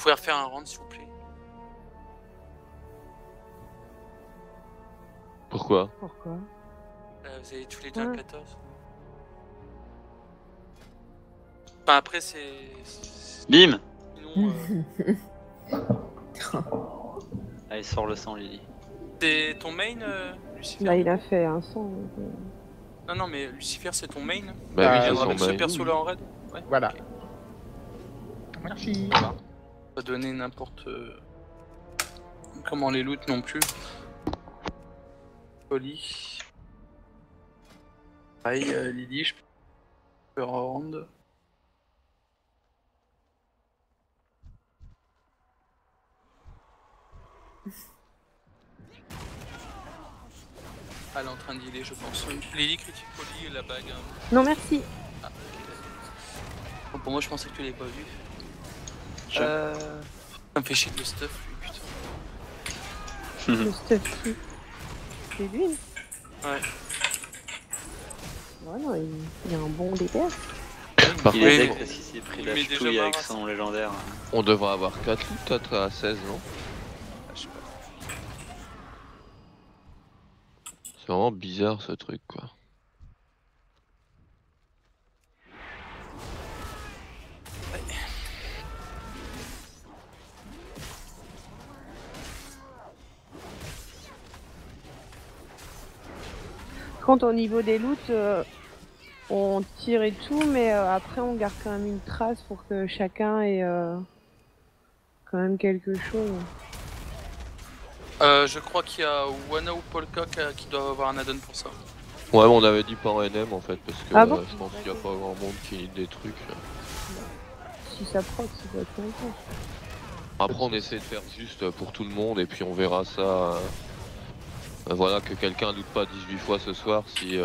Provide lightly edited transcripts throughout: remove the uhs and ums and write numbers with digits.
pouvez refaire un round s'il vous plaît? Pourquoi? Pourquoi? Vous avez tous les deux un Ouais. 14. Enfin après c'est... Bim. Sinon, Allez, sors le sang, Lily. c'est ton main, Lucifer? Bah, il a fait un son. Donc, Non, non, mais Lucifer, c'est ton main? Bah oui, Ah, c'est Viendra son avec ce main. perso-là en raid? Ouais. Voilà. Ok. Merci. Ça va. Pas donner n'importe... Comment les loot non plus. Poli. Pareil, Lily, je peux rendre. Elle est en train d'healer, je pense. Lily critique Poli et la bague. Non, merci. Ah, ok, d'accord. Pour moi, je pensais que tu l'avais pas vu. Ça me fait chier de le stuff, lui, putain. Le stuff qui. C'est lui. Ouais. Ouais, non, il a un bon DPS. Par Il contre, est deck parce qu'il s'est pris il la met déjà ch'touille avec Mara, son légendaire. on devrait avoir 4 loots peut-être à 16, non? Je sais pas. C'est vraiment bizarre ce truc quoi. Quand au niveau des loots, on tire et tout, mais après on garde quand même une trace pour que chacun ait quand même quelque chose. Je crois qu'il y a Wana ou Polka qui doivent avoir un add-on pour ça. Ouais, mais on avait dit pas en NM en fait, parce que Ah bon je pense qu'il y a pas grand monde qui lit des trucs. Là. Si ça proc, ça doit être longtemps. Après, on essaie de faire juste pour tout le monde et puis on verra ça. Voilà, que quelqu'un doute pas 18 fois ce soir si.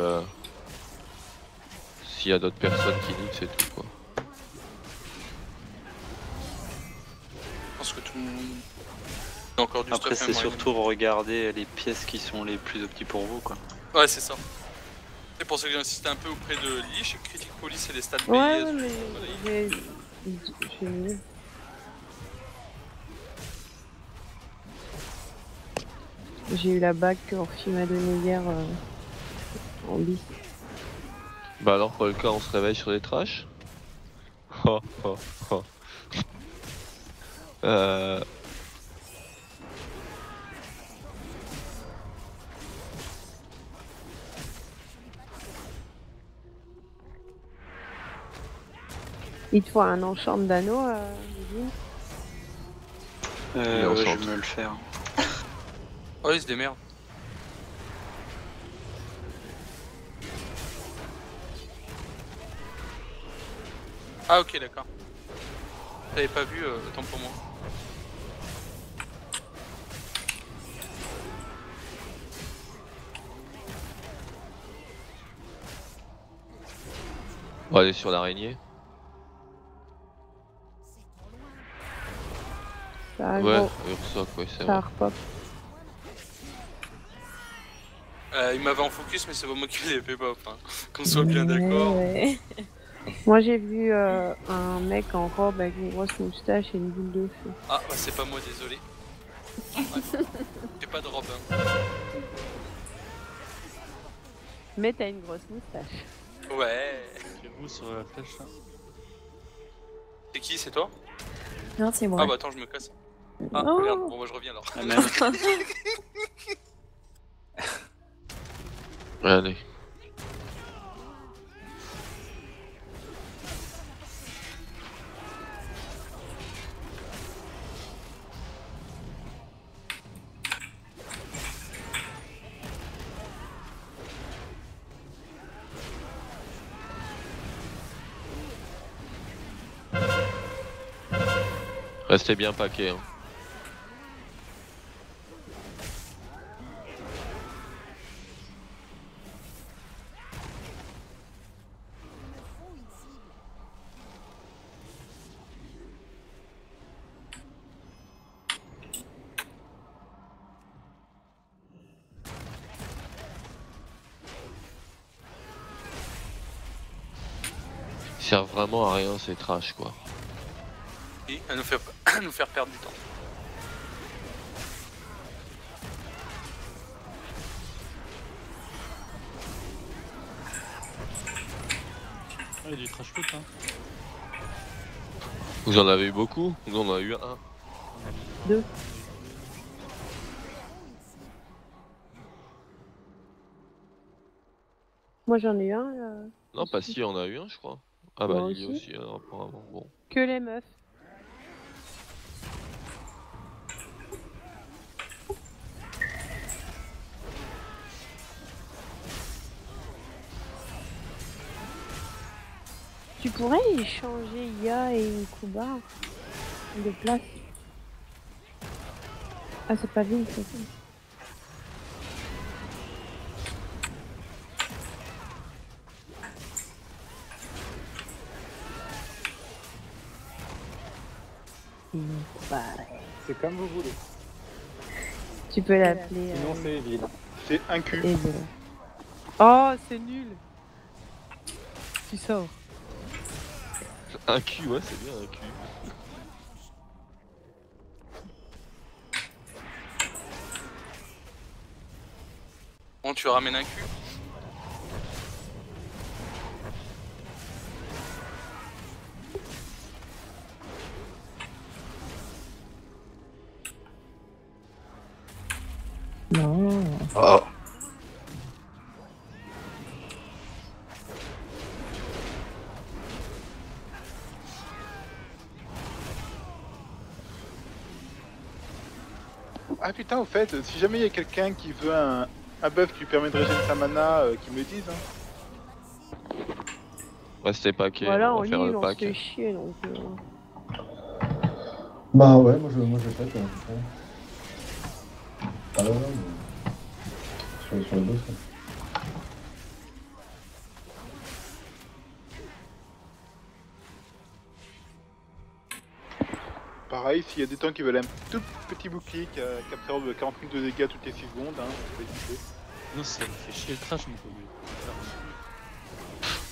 S'il y a d'autres personnes qui niquent, c'est tout quoi. Je pense que tout le monde... Il y a encore du Après, stuff c'est même en surtout regarder les pièces qui sont les plus optiques pour vous, quoi. Ouais, c'est ça. C'est pour ça que j'ai insisté un peu auprès de Lily. Chez Critic Police et les stats Ouais, BIS. mais Voilà, j'ai eu la bague que Orphy m'a donnée hier en bis. Bah alors, Polka, on se réveille sur les trashs. Oh, oh, oh. Il te faut un enchant d'anneau, Lily. Ouais, je vais me le faire. Oh, il se démerde. Ah, ok, d'accord. T'avais pas vu, autant pour moi. On va aller sur l'araignée. Ça a Ouais, gros, Ursoc, ouais, c'est ça vrai. repop. Il m'avait en focus, mais c'est pas moi qui l'ai fait pop. Hein. Qu'on soit bien d'accord. Ouais. Moi j'ai vu un mec en robe avec une grosse moustache et une boule de feu. Ah, bah, c'est pas moi, désolé. Ouais. J'ai pas de robe. Hein. Mais t'as une grosse moustache. Ouais. Vous sur la flèche là. C'est qui, c'est toi? Non, c'est moi. Ah bah attends, je me casse. Ah, Oh. merde, bon, moi je reviens alors. Ah, merde. Allez. Restez bien paquets. Hein. Ils servent vraiment à rien ces trash quoi. Et à nous faire, à nous faire perdre du temps. Ah, il y a du trash foot, hein. Vous en avez eu beaucoup? Nous on en a eu un. 2. Moi j'en ai eu un. Non, pas si, on a eu un, je crois. Ah bah Moi Lily aussi. aussi, alors apparemment. Bon. Que les meufs. Tu pourrais échanger Ya et Kuba de place. Ah c'est pas Vin, c'est ça. C'est comme vous voulez. Tu peux l'appeler. Sinon, c'est Evil. C'est un cul. Evil. Oh c'est nul. Tu sors. Un cul, ouais, c'est bien un cul. Bon, tu ramènes un cul. Non. Oh. Ah putain, au fait, si jamais il y a quelqu'un qui veut un buff qui lui permet de régénérer sa mana, qu'il me le dise. Hein. Ouais, c'était paquet, Voilà, on en va faire ligne le on se pack. fait chier donc. Bah ouais, moi je fais quand même. Ah ouais, mais... sur le boss, quoi. Pareil, s'il y a des temps qui veulent un tout petit bouclier qui absorbe 40 minutes de dégâts toutes les 6 secondes, hein, ça peut hésiter. Non, ça me fait chier le trash, mon pauvre.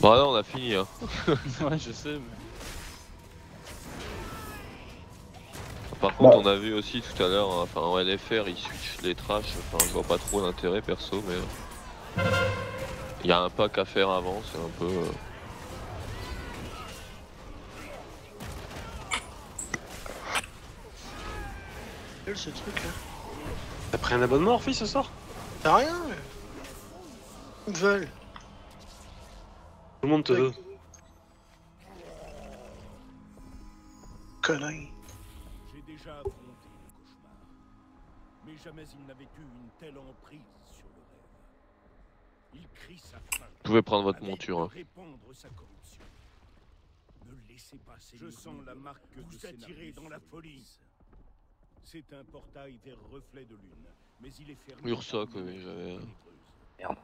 Bon, là on a fini, hein. Ouais, je sais, mais. Par contre, Bah. on a vu aussi tout à l'heure, hein, enfin en LFR, ils switchent les trash. Enfin, je vois pas trop l'intérêt perso, mais. Il y a un pack à faire avant, c'est un peu. Ce truc là. T'as pris un abonnement Orphy ce soir? T'as rien. Ils te veulent. Tout le monde te veut. Connerie. J'ai déjà affronté le cauchemar, mais jamais il n'avait eu une telle emprise sur le rêve. Il crie sa faim. Vous pouvez prendre votre avec monture. Hein. répandre sa corruption. Ne laissez pas ces Je sens la marque que vous attirez dans la folie. C'est un portail vers reflet de lune, mais il est fermé. Ursoc, oui, j'avais. Merde.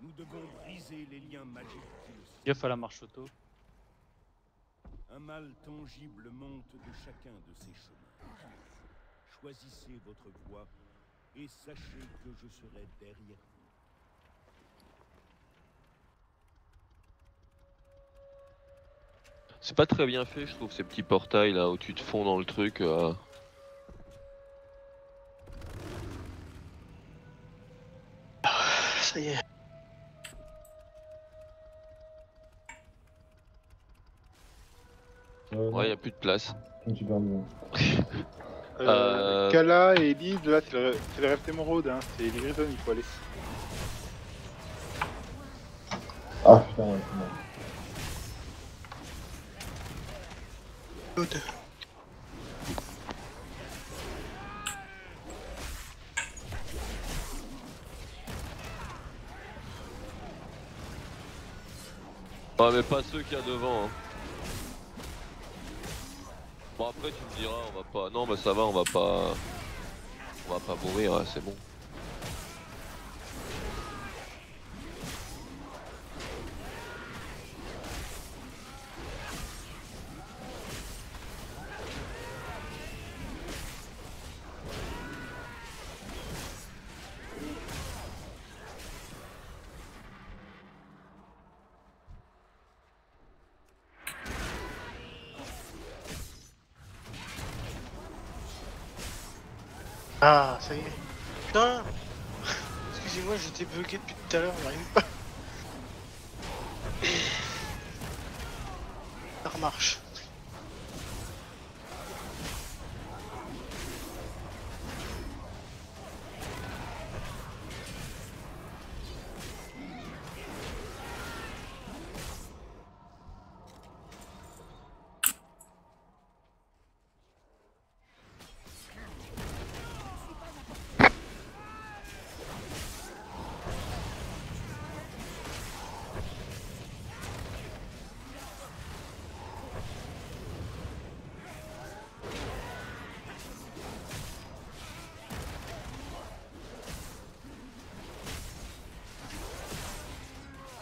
Nous devons briser les liens magiques qui le séparent. Gaffe à la marche auto. Un mal tangible monte de chacun de ces chemins. Choisissez votre voie et sachez que je serai derrière vous. C'est pas très bien fait, je trouve, ces petits portails là où tu te fonds dans le truc. Ça y est. Ouais, y a plus de place. Comme tu perds bien. Kala et Elise, là, c'est le rêve d'émeraude, hein. C'est les Grisons, il faut aller. Ah putain, ouais, c'est bon. Good. Ouais, mais pas ceux qu'il y a devant. Hein. Bon, après, tu me diras, on va pas. Non, bah ça va, on va pas. On va pas mourir, hein, c'est bon. Ah, ça y est. Putain. Excusez-moi, j'étais bugué depuis tout à l'heure, j'arrive pas. Ça remarche.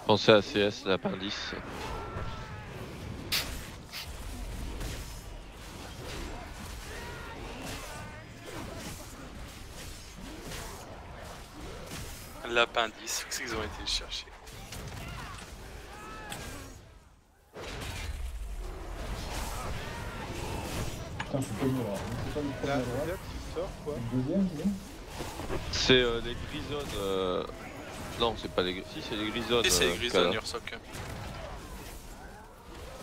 Pensez à CS, l'appendice. L'appendice, qu'est-ce qu'ils ont été chercher? Putain, je suis pas mieux là. C'est pas le premier Là, à droite. là, tu sors quoi. Le deuxième, c'est bon. C'est les grisones. Non, c'est pas les grisones. Si, c'est les grisones. Et c'est les grisons, Kala. Ursoc.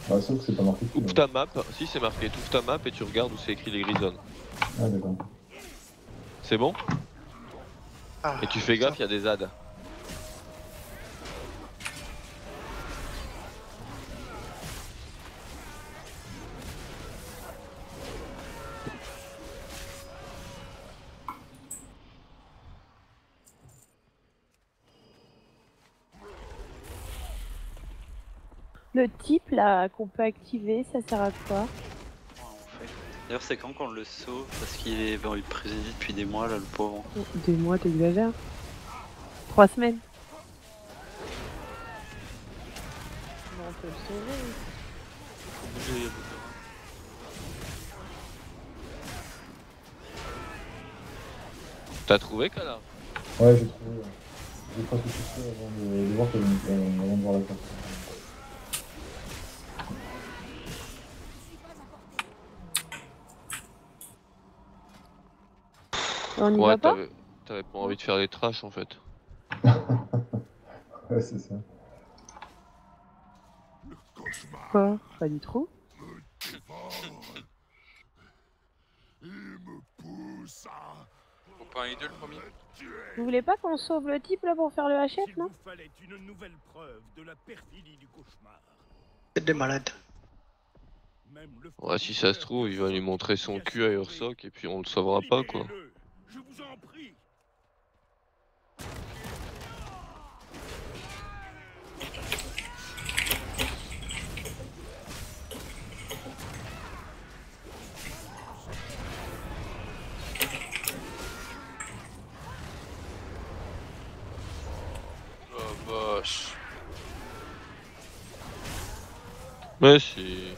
Bah, sauf que c'est pas marqué tout. Ouvre ta map. Si, c'est marqué. Ouvre ta map et tu regardes où c'est écrit les grisones. Ah, d'accord. C'est bon? Ah, Et tu fais gaffe, il y a des ZAD. Le type là qu'on peut activer, ça sert à quoi? D'ailleurs, c'est quand qu'on le sauve parce qu'il est dans le président depuis des mois, là, le pauvre. 2 mois, t'exagères. 3 semaines. Bon, on peut le sauver. Faut bouger les bouts. T'as trouvé, Kala? Ouais, j'ai trouvé. J'ai presque tout fait avant de voir avant de voir la carte. On y Ouais, va pas? t'avais pas envie de faire les trash en fait. Ouais, c'est ça. Quoi? Pas du tout. Faut pas un idole premier? Vous voulez pas qu'on sauve le type là pour faire le HF, Il non? vous fallait une nouvelle preuve de la perfidie du cauchemar. c'est des malades. Même le Ouais, si ça se trouve, il va lui montrer son cul à Ursoc et puis on le sauvera pas quoi. Libérez-le, je vous en prie. Oh vache. Mais si.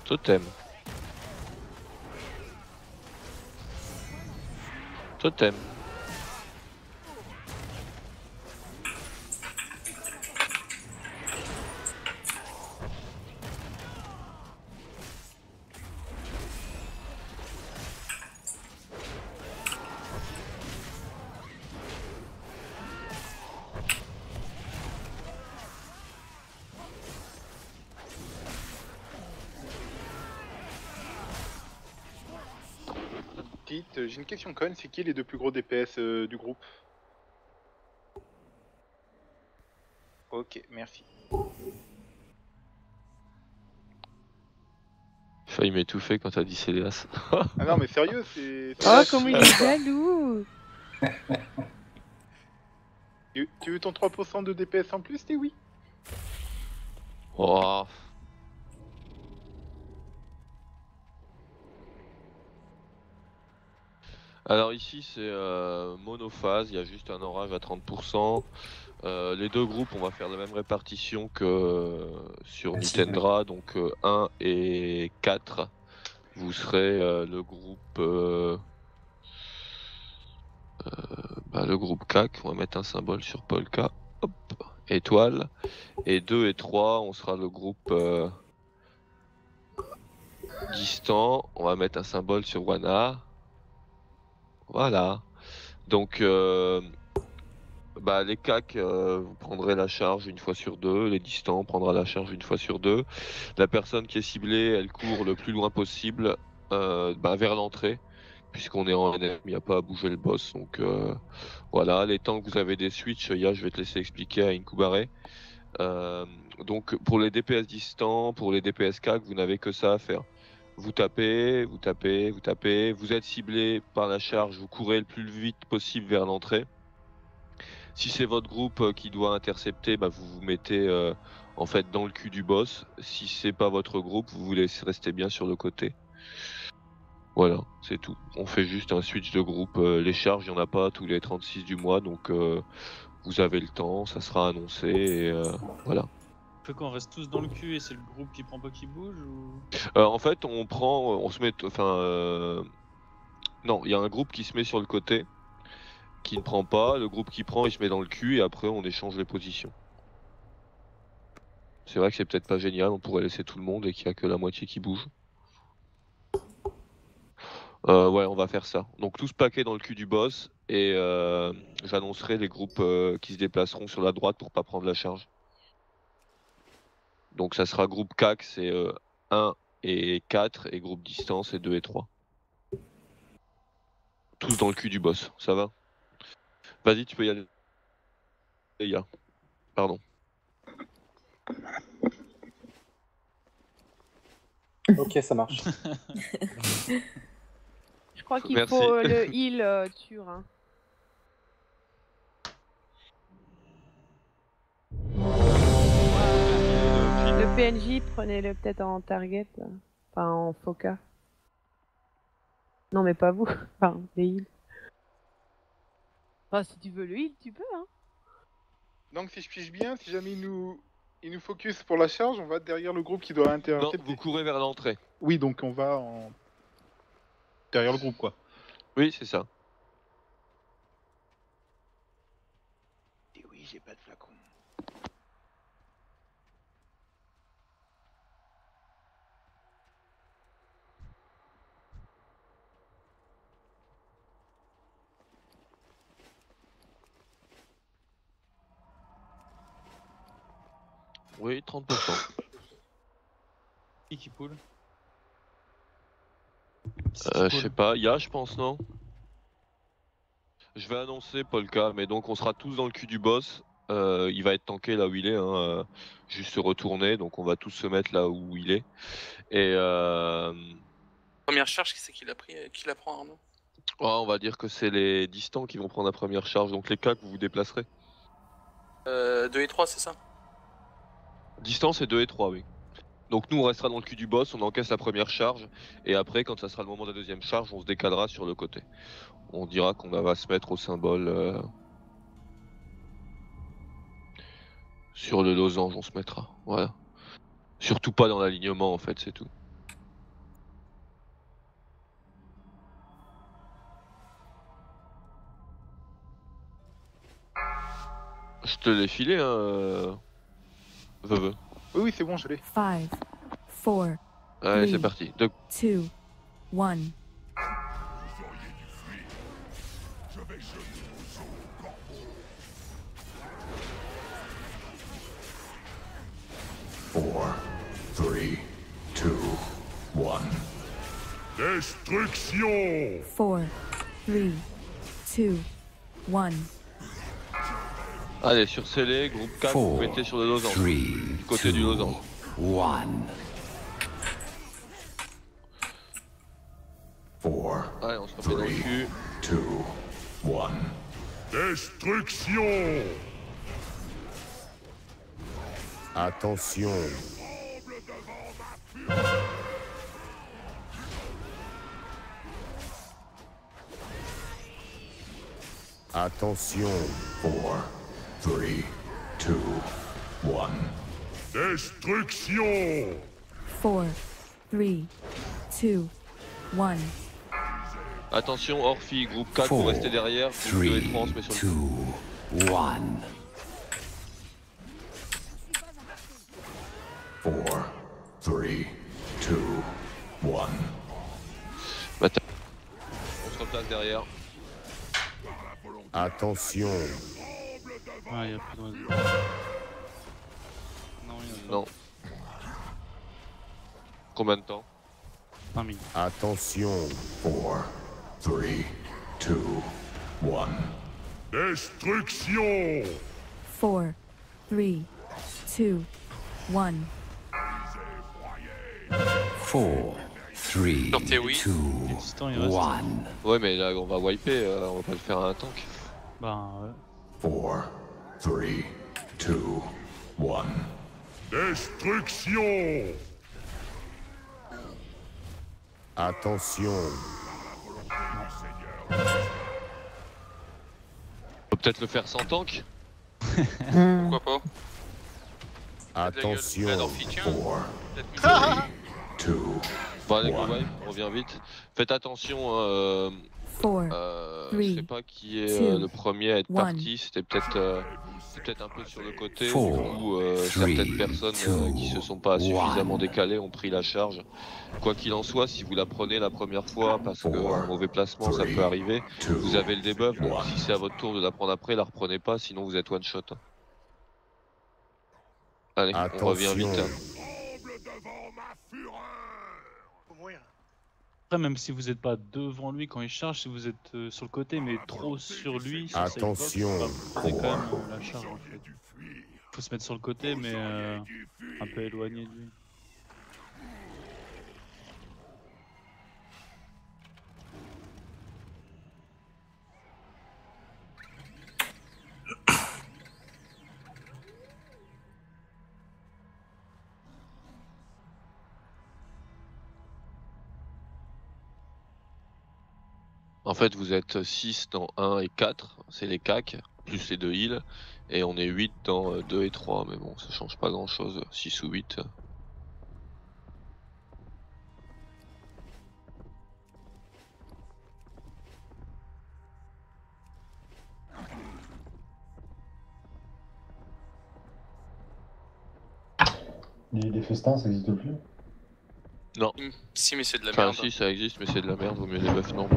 Totem. Totem. J'ai une question conne, c'est qui les deux plus gros DPS du groupe? Ok, merci. Failli m'étouffer quand t'as dit Célias. Ah non mais sérieux, c'est... Oh, comme il est jaloux! Tu veux ton 3% de DPS en plus, t'es oui? Oh. Alors ici c'est monophase, il y a juste un orage à 30%. Les deux groupes, on va faire la même répartition que sur Nintendra, donc 1 et 4. Vous serez le groupe le groupe CAC. On va mettre un symbole sur Polka. Hop. étoile. Et 2 et 3, on sera le groupe distant. On va mettre un symbole sur Wana. Voilà. Donc, les CAC, vous prendrez la charge une fois sur 2. Les distants prendra la charge une fois sur 2. La personne qui est ciblée, elle court le plus loin possible vers l'entrée. Puisqu'on est en NM, il n'y a pas à bouger le boss. Donc voilà, les temps que vous avez des switches, je vais te laisser expliquer à Inkubare. Donc pour les DPS distants, pour les DPS CAC, vous n'avez que ça à faire. Vous tapez, vous tapez, vous tapez, vous êtes ciblé par la charge, vous courez le plus vite possible vers l'entrée. Si c'est votre groupe qui doit intercepter, vous vous mettez en fait dans le cul du boss. Si c'est pas votre groupe, vous vous laissez rester bien sur le côté. Voilà, c'est tout. On fait juste un switch de groupe. Les charges, il n'y en a pas tous les 36 du mois, donc vous avez le temps, ça sera annoncé et voilà. Fait qu'on reste tous dans le cul et c'est le groupe qui prend pas qui bouge ou... En fait, on se met, non, il y a un groupe qui se met sur le côté, qui ne prend pas. Le groupe qui prend, il se met dans le cul et après on échange les positions. C'est vrai que c'est peut-être pas génial, on pourrait laisser tout le monde et qu'il n'y a que la moitié qui bouge. Ouais, on va faire ça. Donc tous paquets dans le cul du boss et j'annoncerai les groupes qui se déplaceront sur la droite pour pas prendre la charge. Donc ça sera groupe CAC, c'est 1 et 4 et groupe distance, c'est 2 et 3. Tous dans le cul du boss, ça va? Vas-y, tu peux y aller. Les gars, pardon. Ok, ça marche. Je crois qu'il Merci. faut le heal tur. Hein. Le PNJ, prenez-le peut-être en target, enfin en foca. Non mais pas vous, enfin les heals. Enfin si tu veux le heal, tu peux hein. Donc si je pige bien, si jamais il nous focus pour la charge, on va derrière le groupe qui doit Non, intercepter. vous courez vers l'entrée. Oui, donc on va derrière le groupe quoi. Oui, c'est ça. Et oui, j'ai pas de flacon. Oui, 30%. Qui pull? Je sais pas, je pense, non? Je vais annoncer Polka, mais donc on sera tous dans le cul du boss. Il va être tanké là où il est, hein, juste se retourner, donc on va tous se mettre là où il est. Et Première charge, qui c'est qui l'a pris, qui la prend Arnaud? on va dire que c'est les distants qui vont prendre la première charge, donc les cas que vous vous déplacerez. 2 et 3, c'est ça? Distance c'est 2 et 3, oui. Donc nous on restera dans le cul du boss, on encaisse la première charge, et après quand ça sera le moment de la deuxième charge, on se décalera sur le côté. On dira qu'on va se mettre au symbole sur le losange, on se mettra, voilà. Surtout pas dans l'alignement en fait, c'est tout. Je te l'ai filé, hein, Veuve. Oui, oui, c'est bon, je l'ai. 5, 4, Allez, c'est Oui. parti. 2, 1. Four, three, two, one. Destruction! 4, 3, 2, 1. Allez, sur scellé, groupe 4, vous mettez sur le losange. Du côté du losange. Allez, on se remet dans le cul. 2, 1. Destruction! Attention. Attention. 4, 3, 2, 1. Destruction! 4, 3, 2, 1. Attention, Orphy, groupe 4, vous restez derrière. Groupe 2 et 3, on se met sur le cul. 4, 3, 2, 1. On se replace derrière. Attention. Ah, y'a plus de raison. Non, y'en a pas. Non. Combien de temps? 5 minutes. Attention. 4, 3, 2, 1. Destruction. 4, 3, 2, 1. 4, 3, Sortez oui. 2, Distant, il reste. 1. Ouais, mais là, on va wiper, on va pas le faire à un tank. Bah, ouais. 4, 3, 2, 1. Destruction. Attention. Faut peut-être le faire sans tank. Pourquoi pas? Attention. La Dorfi, tiens. 4, Peut-être 2. Bon, allez, go wipe, on revient vite. Faites attention, 4, je sais pas qui est two, le premier à être one. parti, c'était peut-être un peu sur le côté, du Four, coup three, certaines personnes two, qui se sont pas suffisamment one. décalées ont pris la charge. Quoi qu'il en soit, si vous la prenez la première fois parce que Four, un mauvais placement ça three, peut arriver, two, vous avez le debuff, donc one. si c'est à votre tour de la prendre après, la reprenez pas, sinon vous êtes one shot. Allez, on revient vite. Attention. Faut mourir. Après, même si vous êtes pas devant lui quand il charge, si vous êtes sur le côté mais trop sur lui, sur sa Attention. hitbox, vous prenez quand même la charge en fait. Faut se mettre sur le côté mais un peu éloigné de lui. En fait, vous êtes 6 dans 1 et 4, c'est les CAC, plus les 2 heals, et on est 8 dans 2 et 3, mais bon, ça change pas grand chose, 6 ou 8. Les festins, ça existe plus? Non. Si, mais c'est de la Enfin, merde. si, ça existe, mais c'est de la merde, vaut mieux les buffs, non.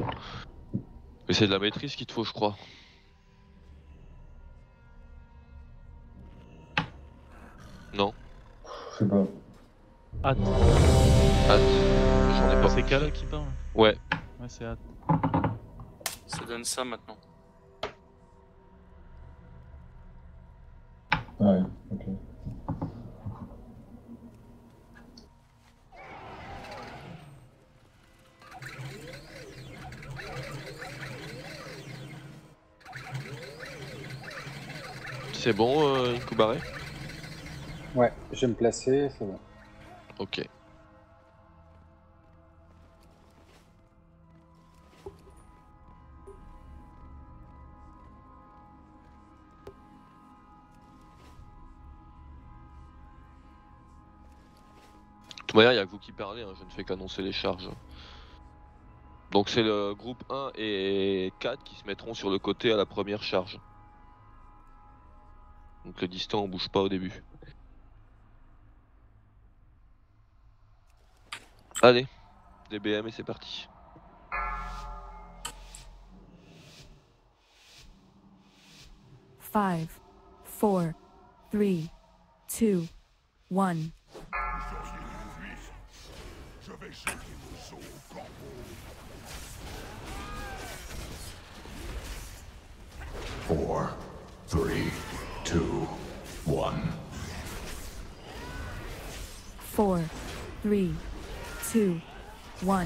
Mais c'est de la maîtrise qu'il te faut, je crois. Non. Je sais pas. Hâte. Hâte. J'en ai pas. C'est Kala qui parle. Ouais. Ouais, c'est hâte. Ça donne ça maintenant. Ouais, ok. C'est bon, Kubaré? Ouais, je vais me placer, c'est bon. Ok. De toute manière, il n'y a que vous qui parlez, hein, je ne fais qu'annoncer les charges. Donc c'est le groupe 1 et 4 qui se mettront sur le côté à la première charge. Donc le distant, on bouge pas au début. Allez, DBM et c'est parti. Five, 4, 3, 2, 1. Four, 3, 2, 1. 4, 3, 2, 1.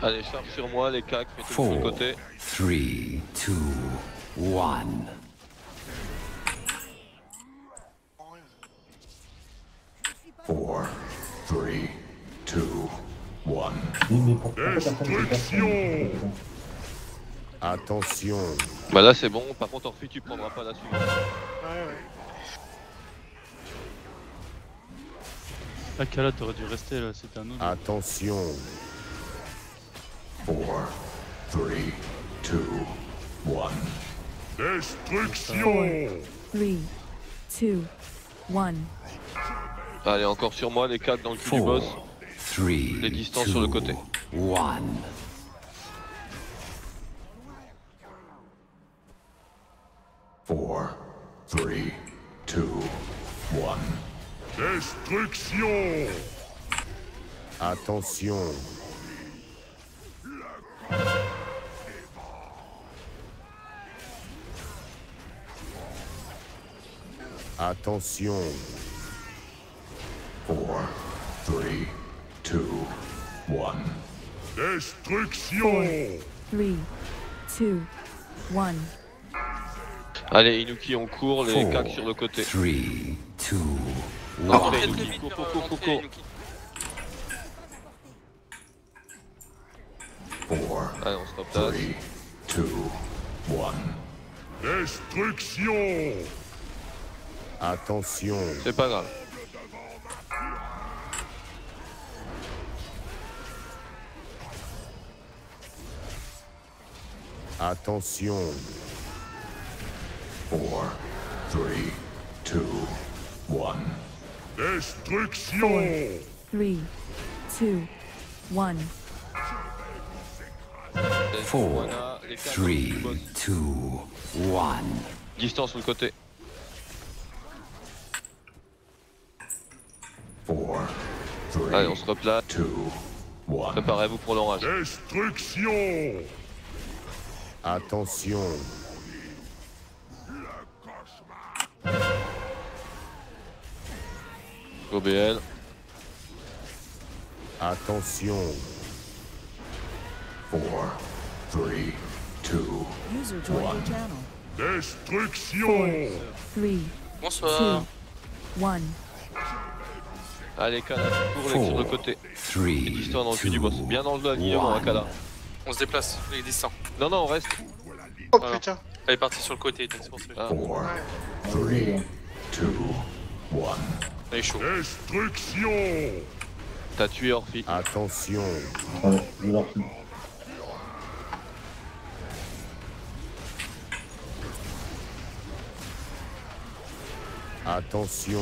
Allez, charge sur moi, les cacs, mettez-vous sur le 4, côté. 3, 2, 1. Four, 3, 2, 1. Mais pourquoi personne ne fait personne? Attention. Bah là c'est bon, par contre Orphy tu prendras pas la suivante. Ouais, ouais. Ah, Kala, t'aurais dû rester là, c'était un autre. Attention. 4, 3, 2, 1. Destruction. 4, 3, 2, 1. Allez, encore sur moi, les 4 dans le cul du boss. 3, Les distances sur le côté. 1. 4, 3, 2, 1. Destruction. Attention. Attention. 4, 3, 2, 1. Destruction. 3, 2, 1. Allez, Inuki, on court, les 4, 4 sur le côté. 3, 2, 1. Après, Inuki, cours. Allez, on stop là. 3, 2, 1. Destruction. Attention. C'est pas grave. Attention. 4, 3, 2, 1. Destruction. 3, 2, 1. 4, Les 4 3, dans le cul du boss. 2, 1. Distance sur le côté. 4, 3, Allez, on se replace. 2, 1. Préparez-vous pour l'orage. Destruction. Attention. OBL. Attention. 4, 3, 2, User joined your channel. Destruction. 3, Bonsoir. 2, 1. Allez, Kana, cours les sur le côté. 3, Et distance dans le cul du boss. Bien dans le dos à Guillaume, hein, Kana. On se déplace, il est distant. Non, on reste. Oh Voilà. putain. Elle est partie sur le côté, donc c'est pour ça. 4, 3, 2, 1. Elle est chaud. Destruction. T'as tué Orphy. Attention. Ouais, je leur file. Attention.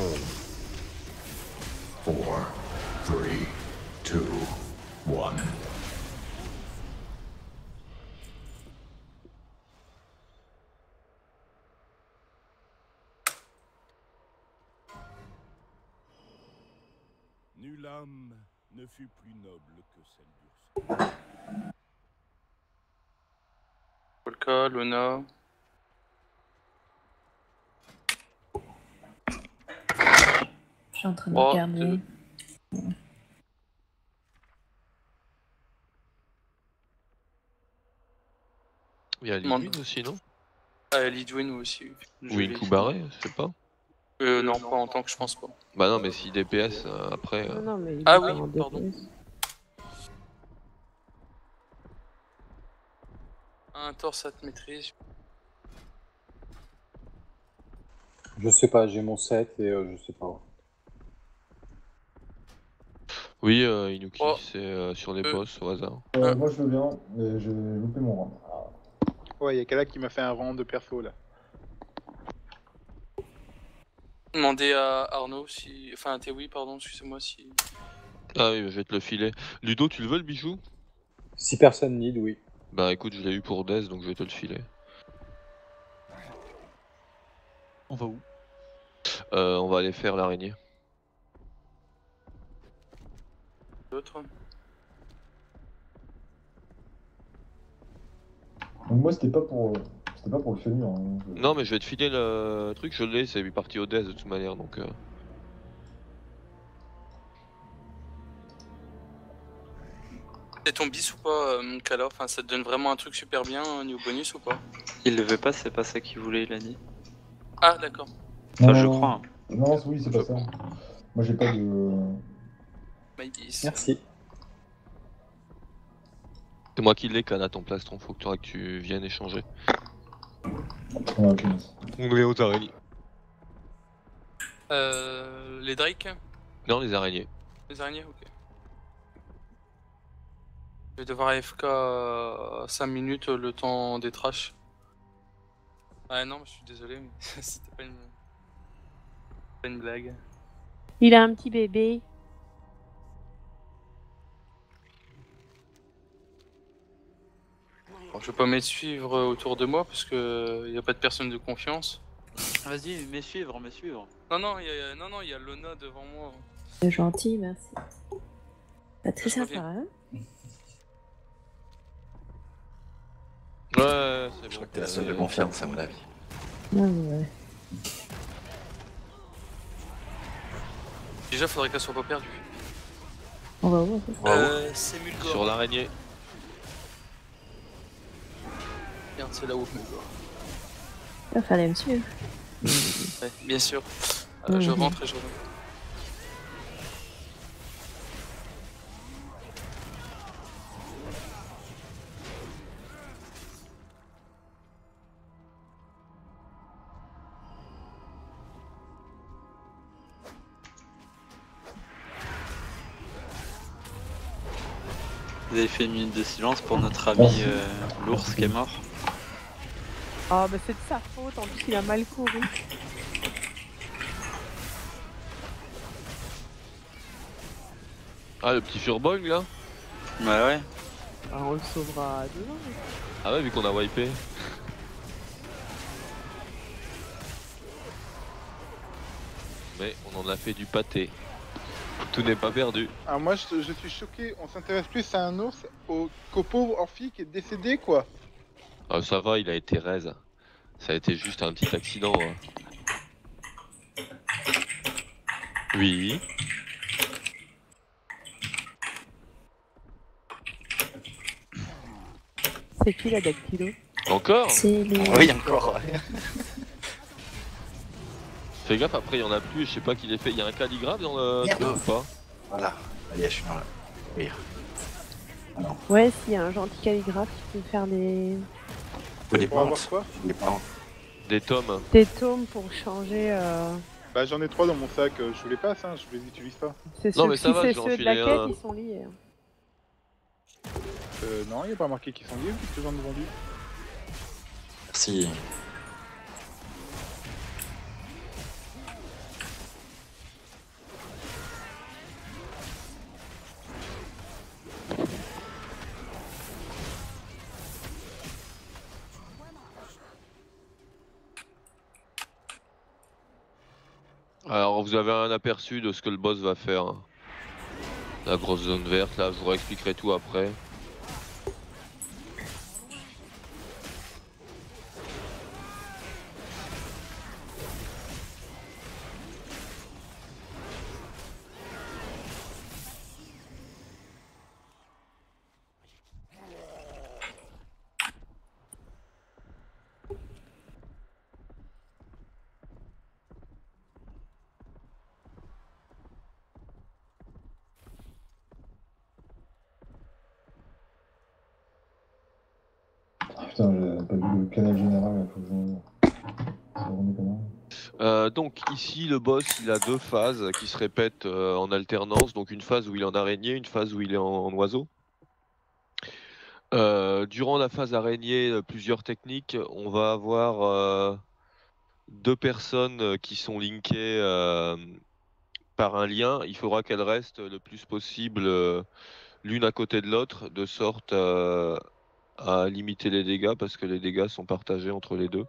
4, 3, 2, 1. Nulle âme ne fut plus noble que celle d'Ursula. Polka, Lona. Je suis en train de Oh, regarder. Il y a Lidwin aussi, non? Ah, Lidwin aussi. Ou une Kubaré, je sais pas. Non, pas en tant que je pense pas. Bah non, mais si DPS après. Non, mais il Ah est oui, pas en pardon. DPS. Un torse à te maîtrise. Je sais pas, j'ai mon set et je sais pas. Oui, Inuki, Oh. c'est sur les boss au hasard. Moi je veux bien, mais j'ai loupé mon rang. Ouais, il y a Kala qui m'a fait un rang de perfo là. Demandez à Arnaud si. Enfin, à Théoui, pardon, excusez-moi si. Ah oui, je vais te le filer. Ludo, tu le veux le bijou? Si personne need, oui. Bah écoute, je l'ai eu pour Dez, donc je vais te le filer. On va où? On va aller faire l'araignée. D'autres. Donc moi c'était pas pour le finir. Hein. Non, mais je vais te filer le truc, je l'ai, c'est parti au Dez de toute manière, donc. C'est ton bis ou pas, Kala? Enfin, ça te donne vraiment un truc super bien au niveau bonus ou pas? Il le veut pas, c'est pas ça qu'il voulait, il a dit. Ah, d'accord. Enfin, Non, je non, crois. Hein. Non, oui, c'est pas ça. Moi j'ai pas de. My bis. Merci. C'est moi qui l'ai, Kana, ton plastron, faut que tu viennes échanger. Ouais, ok. On est aux araignées. Les Drake? Non, les araignées. Les araignées, ok. Je vais devoir AFK 5 minutes le temps des trashs. Ah non, je suis désolé, mais c'était pas une blague. Il a un petit bébé. Bon, je vais pas mettre suivre autour de moi parce que il y a pas de personne de confiance. Vas-y, mets suivre, mets suivre. Non, il y a Lona devant moi. C'est gentil, merci. Pas très Je sympa, reviens. hein? Ouais, c'est bon. Je crois que t'es la seule de confiance, à mon avis. Ouais. Déjà, faudrait qu'elle soit pas perdue. On va voir. C'est Mulgore. Sur l'araignée. Regarde, c'est là où Mulgore. Il fallait me suivre. Ouais, bien sûr. Mhm. Je rentre et je reviens. Vous avez fait une minute de silence pour notre ami l'ours qui est mort. Ah bah c'est de sa faute, en plus il a mal couru. Ah, le petit Furbolg là? Ouais. Ah, on le sauvera demain. Ah ouais, vu qu'on a wipé. Mais on en a fait du pâté. Tout n'est pas perdu. Alors moi je suis choqué, on s'intéresse plus à un ours qu'au pauvre Orphy qui est décédé quoi. Ah, ça va, il a été raise. Ça a été juste un petit accident. Hein. Oui. C'est qui la dactylo? Encore? C'est les... Oui, encore. Ouais. Fais gaffe, après il y en a plus, je sais pas qui les fait. Il y a un calligraphe dans le Merde. truc ou pas? Voilà, allez, je suis dans la... Oui. Ah non. Ouais, s'il y a un gentil calligraphe qui peut faire des Des Pour avoir pentes. quoi? Des pentes. Des tomes. tomes pour changer. Bah j'en ai 3 dans mon sac, je vous les passe, hein, je les utilise pas. C'est Non, ceux, mais ça si va, c'est je vais ceux de la enfiler quête, un. ils sont liés. Non, il n'y a pas marqué qu'ils sont liés, puisque j'en ai vendu. Merci. Alors vous avez un aperçu de ce que le boss va faire. Hein. La grosse zone verte là, je vous réexpliquerai tout après. Putain, j'ai pas vu le canal général, il faut que je remets comment. Donc ici le boss il a deux phases qui se répètent en alternance, donc une phase où il est en araignée, une phase où il est en oiseau. Durant la phase araignée, plusieurs techniques, on va avoir deux personnes qui sont linkées par un lien. Il faudra qu'elles restent le plus possible l'une à côté de l'autre, de sorte à limiter les dégâts, parce que les dégâts sont partagés entre les deux.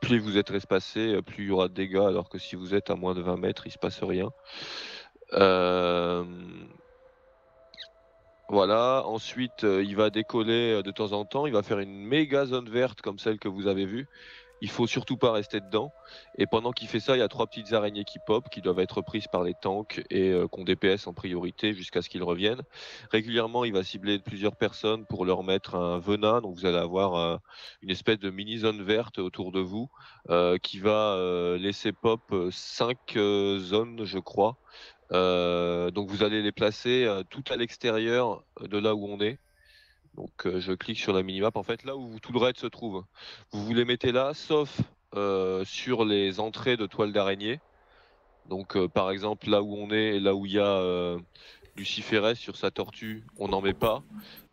Plus vous êtes espacés, plus il y aura de dégâts, alors que si vous êtes à moins de 20 mètres, il se passe rien. Voilà, ensuite il va décoller de temps en temps, il va faire une méga zone verte comme celle que vous avez vue. Il faut surtout pas rester dedans. Et pendant qu'il fait ça, il y a trois petites araignées qui pop, qui doivent être prises par les tanks et qu'on DPS en priorité jusqu'à ce qu'ils reviennent. Régulièrement, il va cibler plusieurs personnes pour leur mettre un venin. Donc vous allez avoir une espèce de mini zone verte autour de vous qui va laisser pop 5 zones, je crois. Donc vous allez les placer tout à l'extérieur de là où on est. Donc je clique sur la minimap, en fait là où tout le raid se trouve. Vous les mettez là, sauf sur les entrées de toiles d'araignée. Donc par exemple là où on est, là où il y a Luciférès sur sa tortue, on n'en met pas.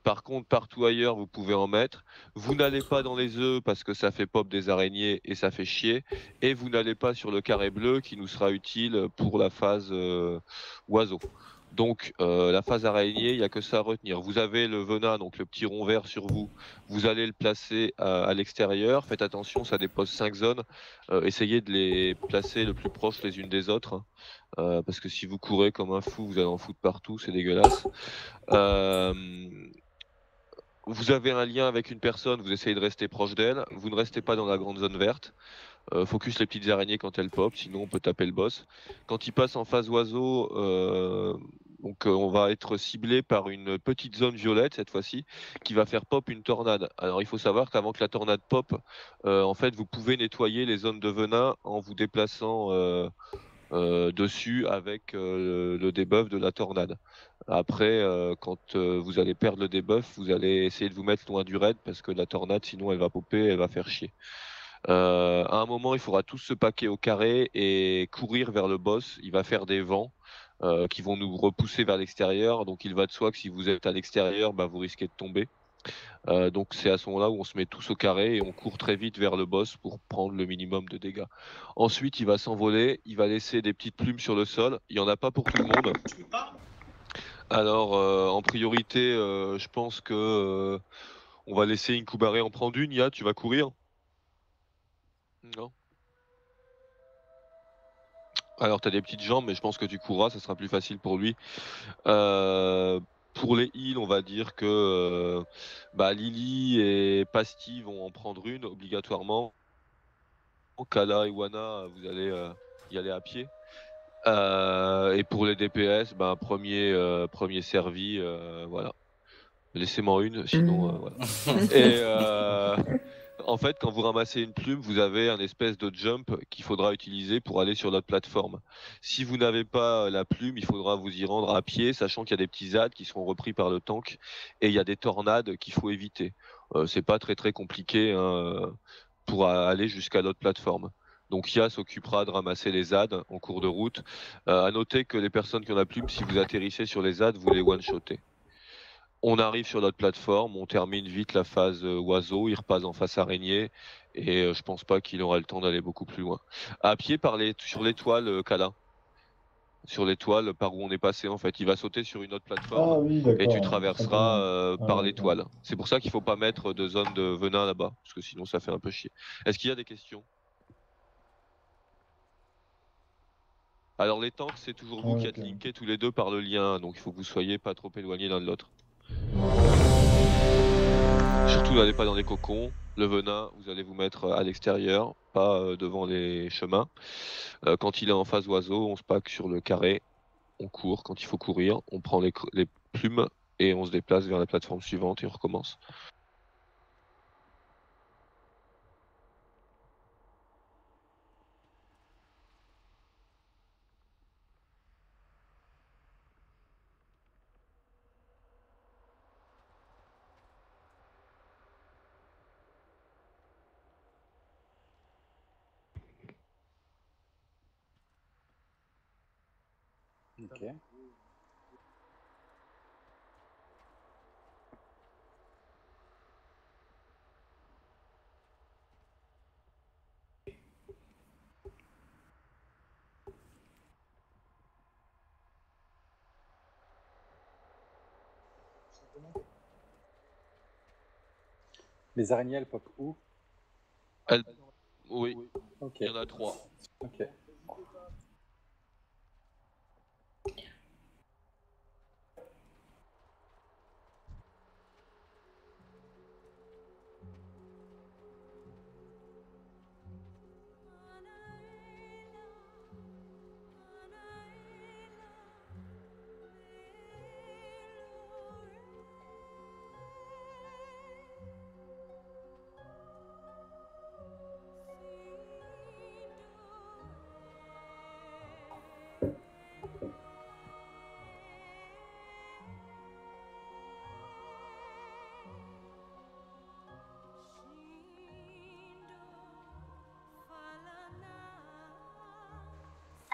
Par contre, partout ailleurs, vous pouvez en mettre. Vous n'allez pas dans les œufs parce que ça fait pop des araignées et ça fait chier. Et vous n'allez pas sur le carré bleu qui nous sera utile pour la phase oiseau. Donc la phase araignée, il n'y a que ça à retenir. Vous avez le venin, donc le petit rond vert sur vous. Vous allez le placer à l'extérieur. Faites attention, ça dépose 5 zones. Essayez de les placer le plus proche les unes des autres. Parce que si vous courez comme un fou, vous allez en foutre partout, c'est dégueulasse. Vous avez un lien avec une personne, vous essayez de rester proche d'elle. Vous ne restez pas dans la grande zone verte. Focus les petites araignées quand elles pop, sinon on peut taper le boss. Quand il passe en phase oiseau, on va être ciblé par une petite zone violette cette fois-ci, qui va faire pop une tornade. Alors il faut savoir qu'avant que la tornade pop, en fait vous pouvez nettoyer les zones de venin en vous déplaçant dessus avec le debuff de la tornade. Après, quand vous allez perdre le debuff, vous allez essayer de vous mettre loin du raid parce que la tornade, sinon elle va popper, elle va faire chier. À un moment, il faudra tous se paquer au carré et courir vers le boss. Il va faire des vents qui vont nous repousser vers l'extérieur. Donc il va de soi que si vous êtes à l'extérieur, bah, vous risquez de tomber. Donc c'est à ce moment-là où on se met tous au carré et on court très vite vers le boss pour prendre le minimum de dégâts. Ensuite, il va s'envoler, il va laisser des petites plumes sur le sol. Il n'y en a pas pour tout le monde. Alors en priorité, je pense que on va laisser Inkubaré en prendre une. Ya, tu vas courir? Non. Alors tu as des petites jambes, mais je pense que tu courras, ça sera plus facile pour lui. Pour les heals, on va dire que Lily et Pasty vont en prendre une obligatoirement. Kala et Wana, vous allez y aller à pied. Et pour les DPS, premier servi, voilà. Laissez-moi une, sinon voilà. Et en fait, quand vous ramassez une plume, vous avez un espèce de jump qu'il faudra utiliser pour aller sur notre plateforme. Si vous n'avez pas la plume, il faudra vous y rendre à pied, sachant qu'il y a des petits ZAD qui seront repris par le tank et il y a des tornades qu'il faut éviter. C'est pas très compliqué hein, pour aller jusqu'à notre plateforme. Donc Ia s'occupera de ramasser les ZAD en cours de route. À noter que les personnes qui ont la plume, si vous atterrissez sur les ZAD, vous les one-shotez. On arrive sur notre plateforme, on termine vite la phase oiseau, il repasse en face araignée et je pense pas qu'il aura le temps d'aller beaucoup plus loin. À pied sur l'étoile, Kala. Sur l'étoile par où on est passé en fait. Il va sauter sur une autre plateforme oui, et tu d'accord. traverseras par d'accord. l'étoile. C'est pour ça qu'il faut pas mettre de zone de venin là-bas, parce que sinon ça fait un peu chier. Est-ce qu'il y a des questions? Alors les tanks, c'est toujours vous qui êtes linkés tous les deux par le lien, donc il faut que vous soyez pas trop éloignés l'un de l'autre. Surtout n'allez pas dans les cocons. Le venin, vous allez vous mettre à l'extérieur, pas devant les chemins. Quand il est en phase oiseau, on se pack sur le carré, on court quand il faut courir, on prend les plumes et on se déplace vers la plateforme suivante et on recommence. Ok. Les araignées, elles pop où? Oui, Ok. il y en a 3. Ok.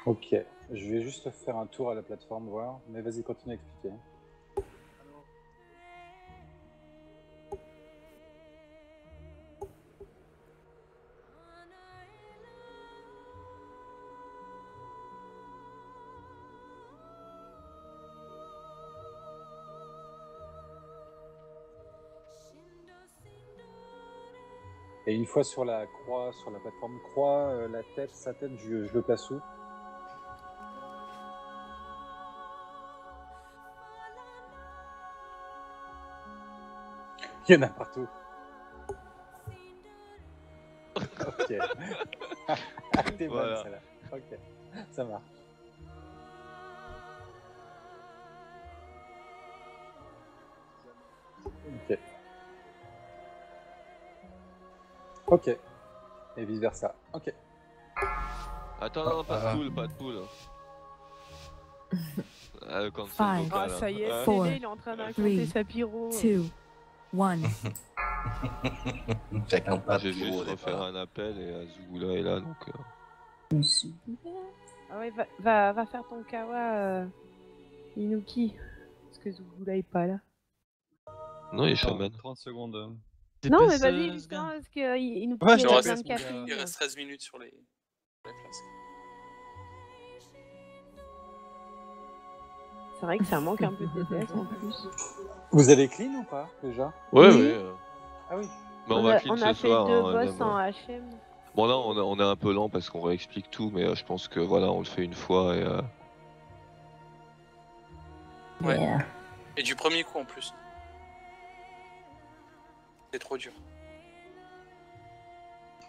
Ok, je vais juste faire un tour à la plateforme, voir. Mais vas-y, continue à expliquer. Et une fois sur la croix, sur la plateforme croix, sa tête, je le place où? Il y en a partout. Ok. T'es bonne celle-là. Ok, ça marche. Ok. Ok. Et vice versa. Ok. Attends, non, pas de poule, pas de poule. Quand c'est Five, vocal, Ah, ça y est, hein. c'est il est en train d'incanter three, sa pyro. 2, 1. Chacun pas J'ai de pyro juste au refaire départ. un appel et Azugula est là donc. Ah ouais, va faire ton kawa, Inuki. Parce que Zugula est pas là. Non, il est shaman. 30 secondes. Non, mais vas-y, justement, parce que Inuki Ouais, a je besoin reste, de mon caféine. Il reste 13 minutes sur les flasques. C'est vrai que ça manque un peu de DPS en plus. Vous avez clean ou pas déjà? Ouais, Oui. ouais. Ah oui. Mais on va clean on ce a fait soir. 2 hein, boss même. en HM. Bon là on est un peu lent parce qu'on réexplique tout, mais je pense que voilà on le fait une fois et. Ouais. Yeah. Et du premier coup en plus. C'est trop dur.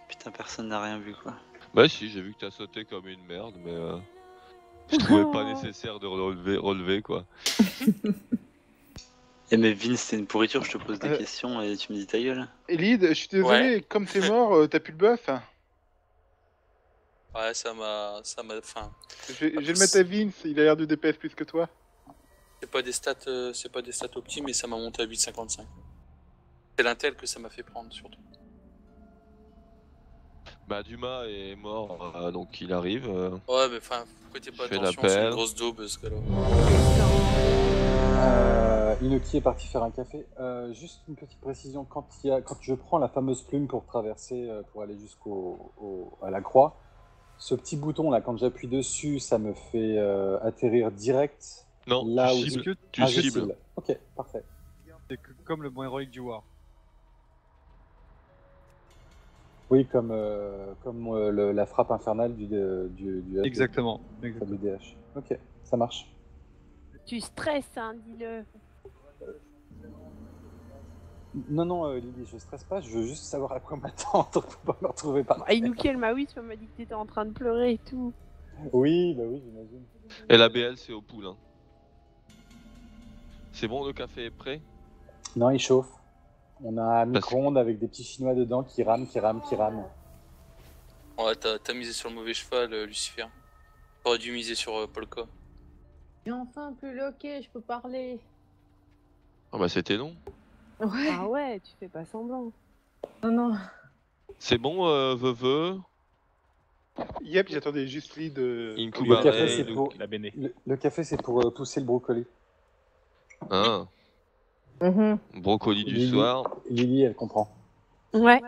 Putain, personne n'a rien vu quoi. Bah si, j'ai vu que t'as sauté comme une merde, mais je trouvais pas nécessaire de relever quoi. Eh mais Vince, t'es une pourriture, je te pose des questions et tu me dis ta gueule. Elide, je suis désolé, comme t'es mort, t'as plus le buff. Ouais, ça m'a. Enfin. Je vais le mettre à Vince, il a l'air de DPS plus que toi. C'est pas des stats optimes, mais ça m'a monté à 8,55. C'est l'intel que ça m'a fait prendre surtout. Bah Dumas est mort, donc il arrive. Ouais, mais enfin, faut prêter pas Fais attention, c'est l'appel. une grosse daube ce gars-là. Inoki est parti faire un café. Juste une petite précision, quand je prends la fameuse plume pour traverser, pour aller à la croix, ce petit bouton là, quand j'appuie dessus, ça me fait atterrir direct Non, là tu où cibles. je Tu je cibles. cible. Ok, parfait. C'est comme le bon héroïque du War. Oui, comme la frappe infernale du Exactement. du DH. Ok, ça marche. Tu stresses, hein, dis-le. Non, Lily, je stresse pas, je veux juste savoir à quoi m'attendre pour pas me retrouver par Ah, Inuki, elle m'a dit que t'étais en train de pleurer et tout. Oui, j'imagine. Et la BL c'est au pool. Hein. C'est bon, le café est prêt? Non, il chauffe. On a un micro-ondes avec des petits chinois dedans qui rament. Ouais, t'as misé sur le mauvais cheval, Lucifer. T'aurais dû miser sur Polka. J'ai enfin plus loqué, je peux parler. Ah bah c'était long. Ouais. Ah ouais, tu fais pas semblant. Non. C'est bon, Veuve. Yep, j'attendais juste lead. Le café, c'est pour... la béné. Le café, c'est pour pousser le brocoli. Ah. Brocoli du soir. Lily, elle comprend. Ouais.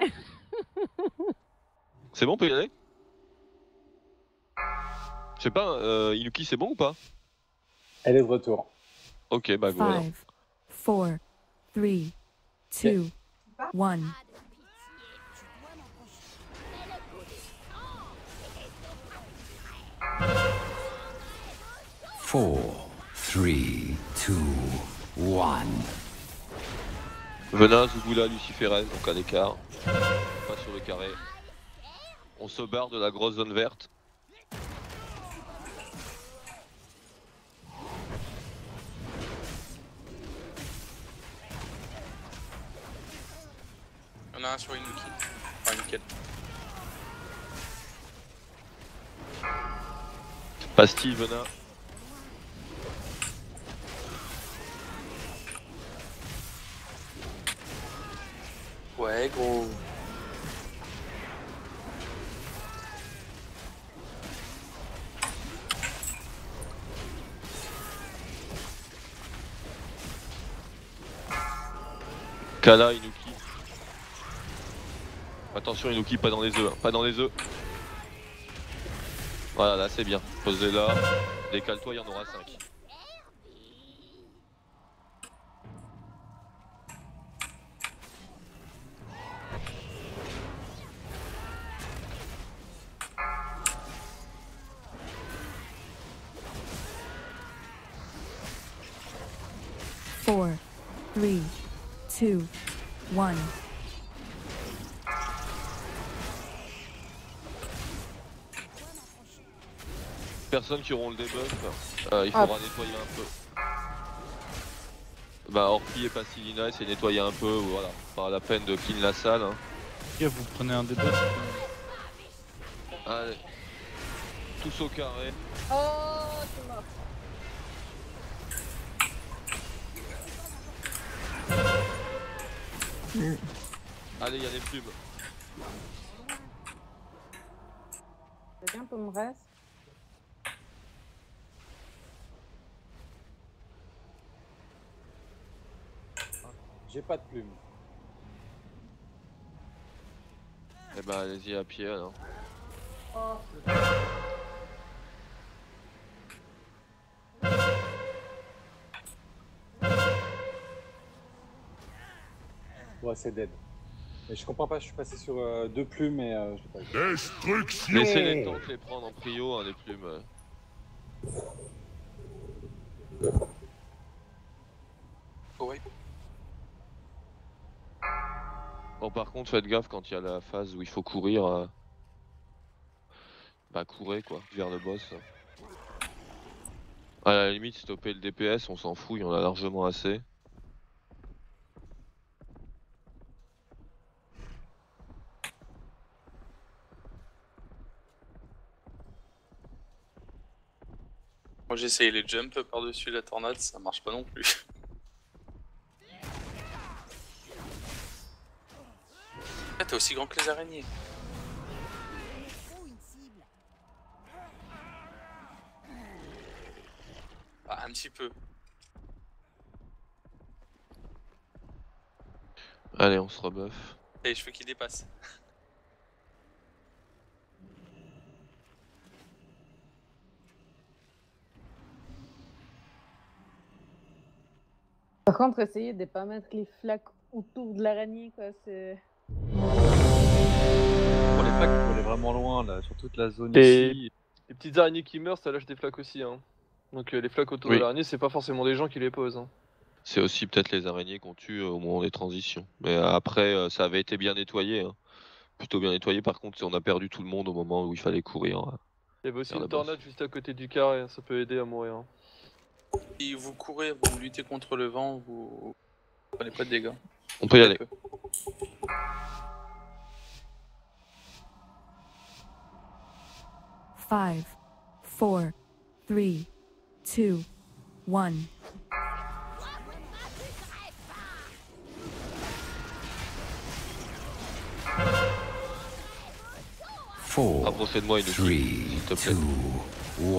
C'est bon, on peut y aller? Je sais pas, Inuki, c'est bon ou pas? Elle est de retour. Ok, bah go alors. 5, 4, 3, 2, 1. Four, three, two, one. Venin, Zugula, Luciférez, donc à l'écart. Pas sur le carré. On se barre de la grosse zone verte. Il y en a un sur Inuki. Enfin, nickel. Pastille, Venin. Ouais, gros. Kala, Inuki. Attention Inuki, pas dans les œufs, hein, pas dans les œufs. Voilà, là c'est bien. Pose-les là. Décale-toi, il y en aura 5. 4, 3, 2, 1. Personnes qui auront le debuff, il faudra nettoyer un peu. Bah Orpi et Passilina, essayer de nettoyer un peu, voilà. Pas la peine de clean la salle. Hein. Les gars, vous prenez un debuff. Allez. Tous au carré. Oh, c'est mort. Allez, il y a des plumes. Quelqu'un peut me reste? J'ai pas de plume. Eh bah allez-y à pied alors. Oh. Ouais, c'est dead. Mais je comprends pas, je suis passé sur 2 plumes et je l'ai pas eu. Destruction. Laissez les tanks les prendre en prio, hein, les plumes. Ouais. Bon par contre faites gaffe quand il y a la phase où il faut courir. Bah courez quoi, vers le boss. À la limite stopper le DPS, on s'en fout, il y en a largement assez. Moi j'ai essayé les jumps par-dessus la tornade, ça marche pas non plus. Ah, t'es aussi grand que les araignées. Ah, un petit peu. Allez on se rebuff. Et je veux qu'il dépasse. Par contre, essayez de pas mettre les flaques autour de l'araignée, quoi. C'est. Pour les flaques, il faut aller vraiment loin, là, sur toute la zone Et ici. les petites araignées qui meurent, ça lâche des flaques aussi. Hein. Donc les flaques autour de l'araignée, c'est pas forcément des gens qui les posent. Hein. C'est aussi peut-être les araignées qu'on tue au moment des transitions. Mais après ça avait été bien nettoyé. Hein. Plutôt bien nettoyé, par contre on a perdu tout le monde au moment où il fallait courir. Il y avait aussi Vers une le tornade juste à côté du carré, ça peut aider à mourir. Hein. Si vous courez, vous luttez contre le vent, vous prenez pas de dégâts. On peut y aller. 5, 4, 3, 2, 1. Rapprochez-moi une 3, 2,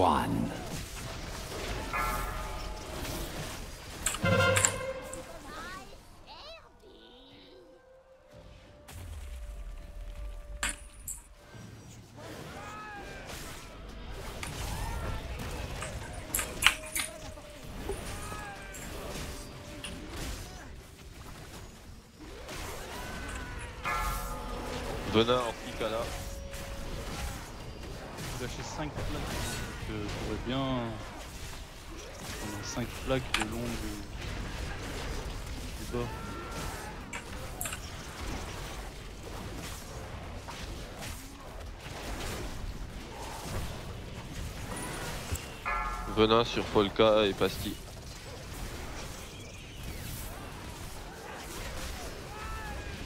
1. Venin en Picala. J'ai lâché 5 plaques, donc j'aurais bien prendre 5 plaques le long du bas. Venin sur Polka et Pasti.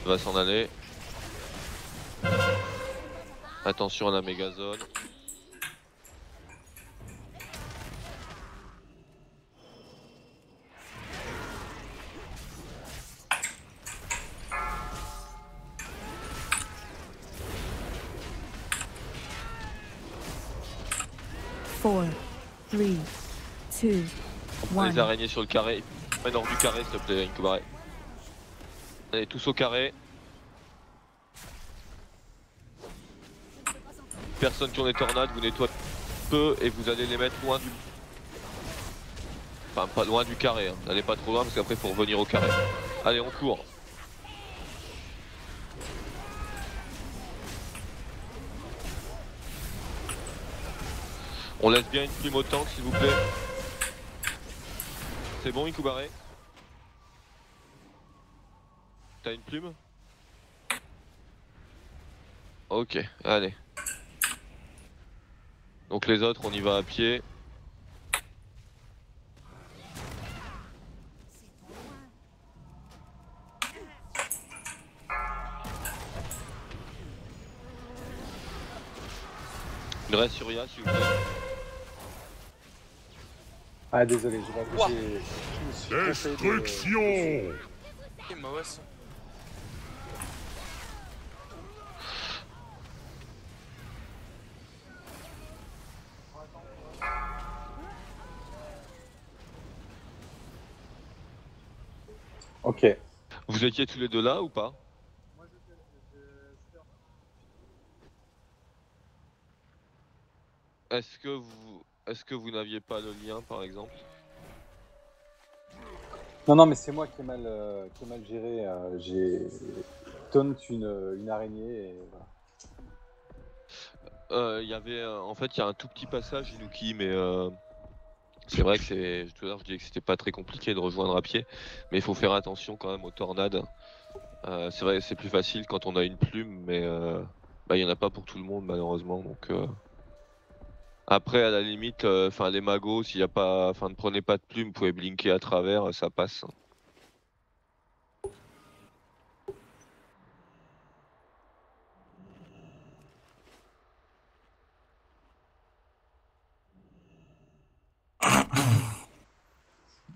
Va s'en aller. Attention à la mégazone. Four, 3, 2, On prend les 1. araignées sur le carré. Mène hors du carré s'il te plaît, Incubare. Allez, tous au carré. Personnes qui ont des tornades, vous nettoyez peu et vous allez les mettre loin du... Enfin, pas loin du carré, hein. N'allez pas trop loin parce qu'après il faut revenir au carré. Allez, on court. On laisse bien une plume au tank s'il vous plaît. C'est bon, Incubare? T'as une plume? Ok, allez. Donc les autres, on y va à pied. Il reste sur Ya, s'il vous plaît. Ah désolé, je me suis trompé Destruction. Ok, bah ouais, ça. Ok. Vous étiez tous les deux là ou pas? Est-ce que vous n'aviez pas le lien par exemple? Non, mais c'est moi qui ai mal géré. J'ai taunt une araignée et voilà. Il y avait en fait il y a un tout petit passage Inuki, mais c'est vrai que tout à l'heure je disais que c'était pas très compliqué de rejoindre à pied, mais il faut faire attention quand même aux tornades. C'est vrai, c'est plus facile quand on a une plume, mais il y en a pas pour tout le monde malheureusement. Donc après à la limite, les magos, s'il y a pas, ne prenez pas de plume, vous pouvez blinker à travers, ça passe.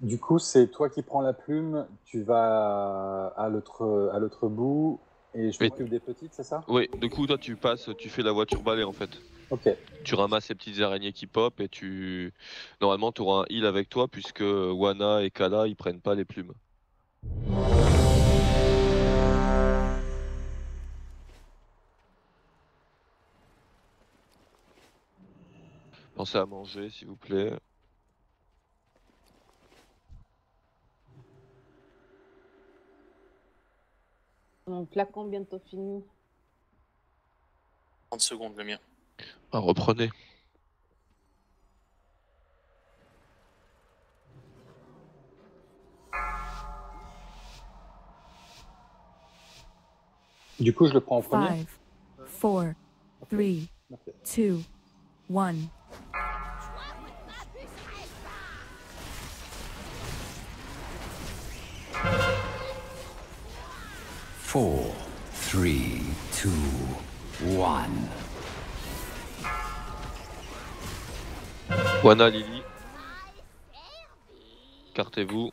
Du coup, c'est toi qui prends la plume, tu vas à l'autre bout et je m'occupe des petites, c'est ça? Oui, du coup toi tu passes, tu fais la voiture balai en fait. Ok. Tu ramasses ces petites araignées qui pop et normalement tu auras un heal avec toi puisque Wana et Kala ils prennent pas les plumes. Pensez à manger s'il vous plaît. Mon flacon bientôt fini. 30 secondes le mien. Ah, reprenez. Du coup, je le prends en premier. 5, 4, 3, 2, 1. 4, 3, 2, 1. Wana, Lily. Cartez-vous.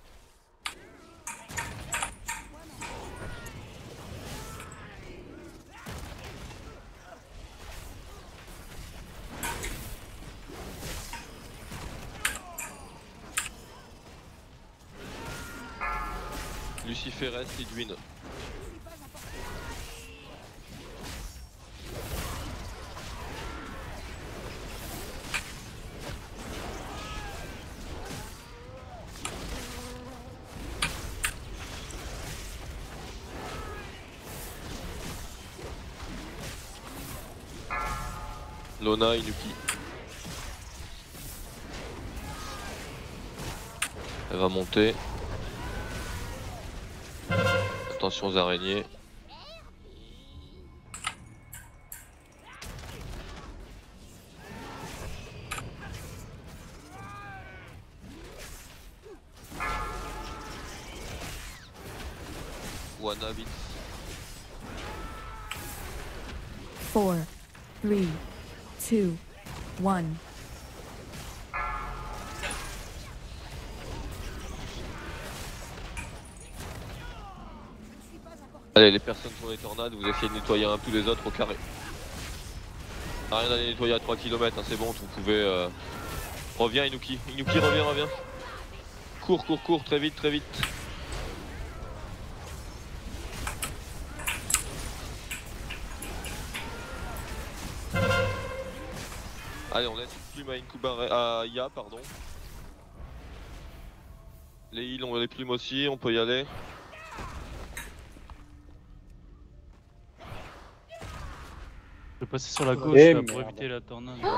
Luciférès, Lidwin. Lona, Inuki. Elle va monter. Attention aux araignées. Wana vite. 4, 3, 2, 1. Allez, les personnes sur les tornades, vous essayez de nettoyer un peu les autres au carré. Rien d'aller nettoyer à 3 km, hein, c'est bon, vous pouvez... Reviens Inuki, Inuki reviens. Cours, très vite. Allez, on laisse une plume à Ya, pardon. Les heals ont les plumes aussi, on peut y aller. Je vais passer sur la gauche Eh, là, pour merde. éviter la tornade. Merde,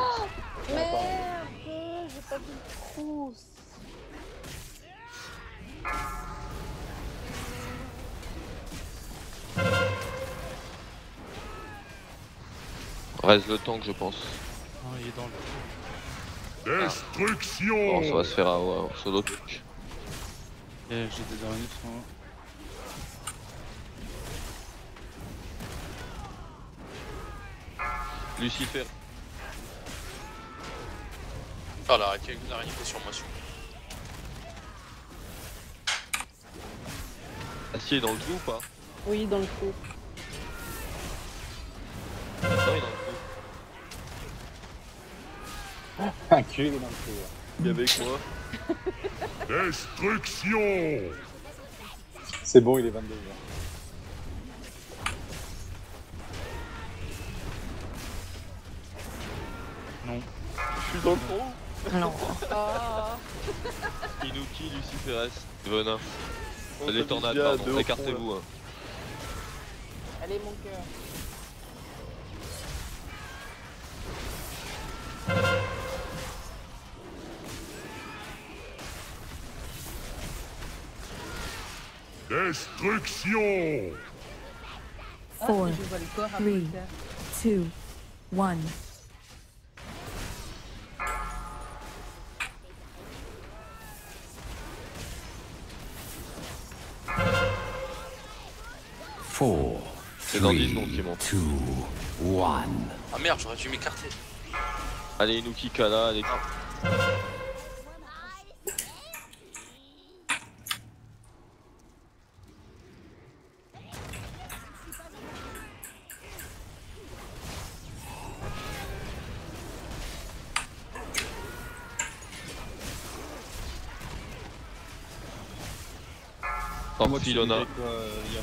j'ai pas vu de trousse. Reste le tank, je pense. Ah, il est dans le. Destruction. Bon, ça va se faire avoir sur l'autre truc. J'ai des araignées sur moi. Lucifer. Ah, l'araignée est sur moi. Acier est dans le trou ou pas? Oui, dans le trou. Non, il est dans le trou. Un cul, il est dans le trou. Il y avait quoi? Destruction. C'est bon, il est 22h. Non. Je suis dans le trou. Non. Inuki, Luciferes, Venin. On Les s'amuse tornades, bien à deux pardon, au écartez-vous. fond, Hein. Allez, mon cœur. Destruction. 4, je vois le corps à 3, Voltaire. 2, 1. Four, C'est dans 10 secondes 3, qu'il monte. 2, 1. Ah merde, j'aurais dû m'écarter. Allez, Inuki, Kala, allez. Moi, tu Filona. sais quoi, Lia.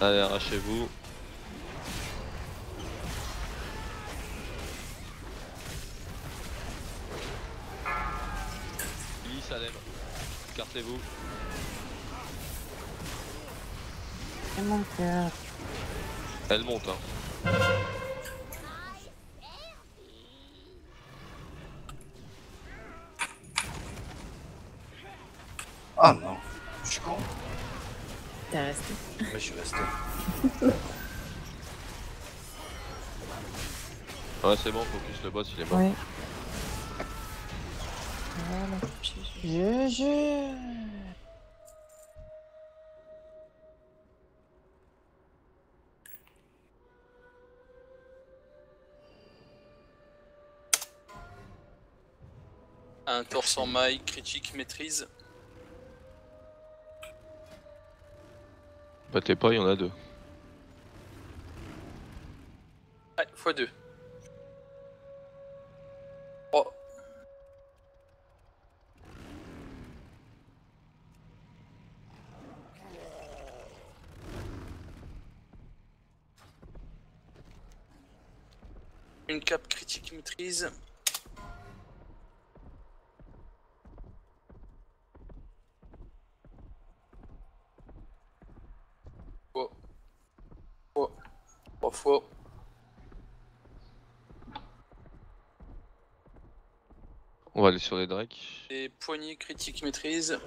Allez, arrachez-vous. Billy Salem, écartez-vous. Et mon cœur. Elle monte, hein. Ah non, je suis con. T'es resté. Mais je suis resté. Ouais, c'est bon, focus le boss, il est mort. Ouais. Voilà. GG. Un torse en maille, critique, maîtrise. Battez pas, il y en a deux. Ouais, x2. Oh. Une cape critique maîtrise. Trois fois. On va aller sur les drakes. Et poignée critique maîtrise.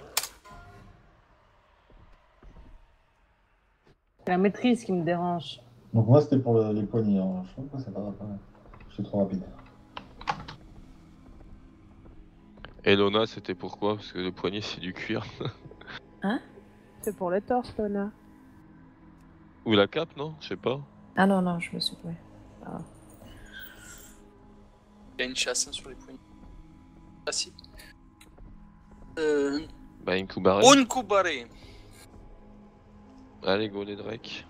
C'est la maîtrise qui me dérange. Donc moi c'était pour les poignées, hein. Je trouve que c'est pas grave. Je suis trop rapide. Et Lona, c'était pourquoi? Parce que le poignet, c'est du cuir. Hein? C'est pour le torse, Lona. Ou la cape, non? Je sais pas. Ah non, non, je me suis... Ouais. Ah. Il y a une chasse hein, sur les poignets. Ah si. Bah, une Kubare. Unkubare. Allez, go les drakes.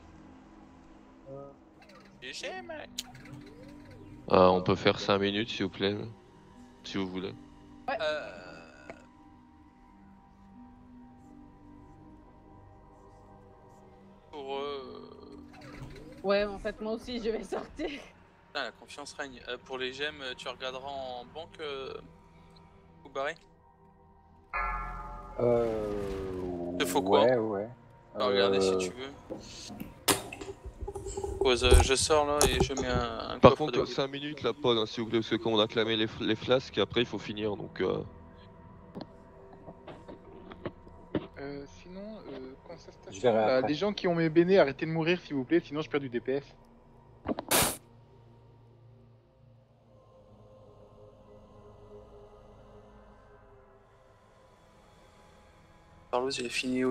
GG, mec. On peut faire 5 minutes, s'il vous plaît. Si vous voulez. Ouais. Pour Ouais, en fait, moi aussi, je vais sortir. la confiance règne. Pour les gemmes, tu regarderas en banque Unkubare. Te faut quoi? Ouais, ouais. Tu vas regarder si tu veux. Je sors là et je mets un Par coffre contre, 5 minutes la pod, hein, s'il vous plaît, parce que quand on a clamé les flasques, après il faut finir donc. Sinon, constatation, Je verrai là, après. les gens qui ont mes béné, arrêtez de mourir s'il vous plaît, sinon je perds du DPS. Carlos, il a fini où?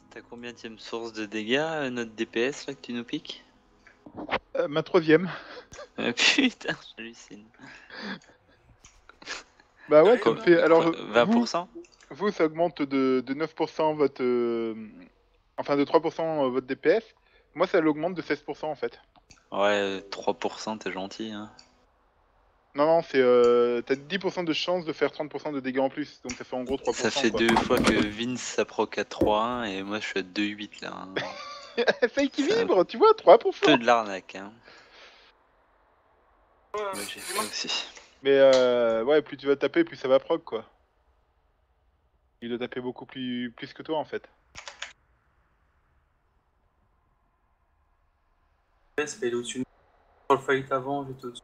T'as combienième source de dégâts, notre DPS là que tu nous piques? Ma 3ème. Putain, j'hallucine. Bah ouais, ça me fait. Alors, 20%? vous, ça augmente de 9% votre. Enfin, de 3% votre DPS. Moi, ça l'augmente de 16% en fait. Ouais, 3%, t'es gentil. Hein. Non, c'est. T'as 10% de chance de faire 30% de dégâts en plus. Donc ça fait en gros 3%. Ça fait quoi. 2 fois que Vince ça proc à 3-1 et moi je suis à 2-8 là. Hein. Ça équilibre, tu vois, 3%. Peu de l'arnaque. Hein. Moi j'ai fait aussi. Mais ouais, plus tu vas taper, plus ça va proc quoi. Il doit taper beaucoup plus que toi en fait. C'est pas au-dessus. Pour le fight avant, j'étais au-dessus.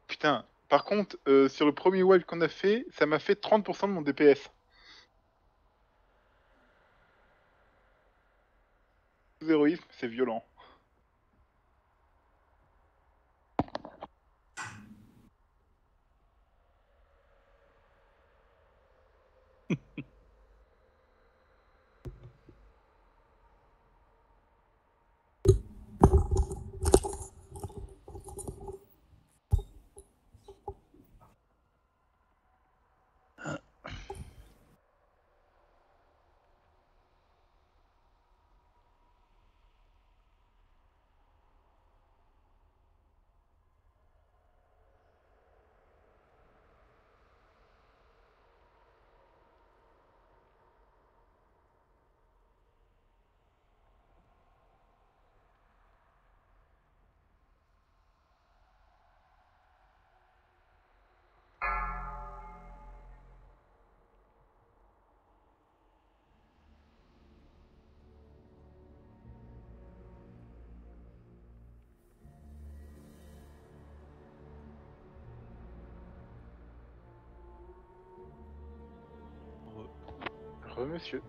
Putain, par contre, sur le premier wild qu'on a fait, ça m'a fait 30% de mon DPS. Héroïsme, c'est violent. Monsieur.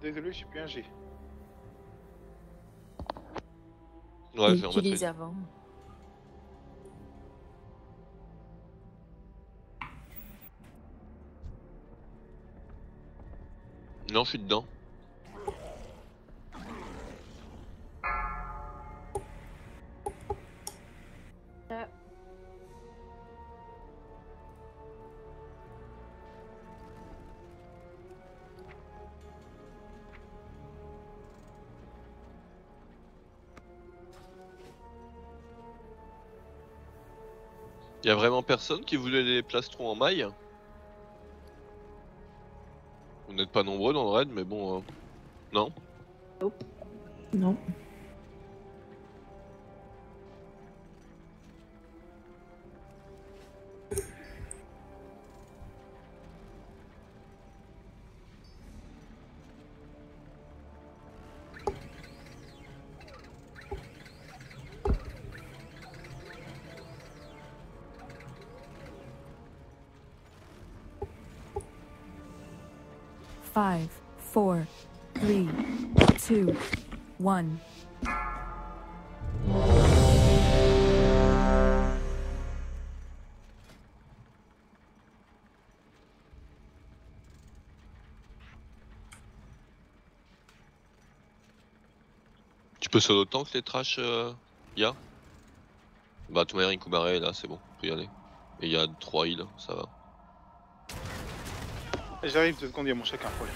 Désolé, je suis plus un G. Ouais, c'est Utilise avant. Non, je suis dedans. Y a vraiment personne qui voulait les plastrons en maille? Vous n'êtes pas nombreux dans le raid, mais bon, non? Non. Five, 4, 3, 2, 1. Tu peux solo tank les trash, Ya? Bah, tout manière, Inkumare est là, c'est bon, on peut y aller. Et il y a 3 heals, ça va. J'arrive 2 secondes, il y a mon chacun problème.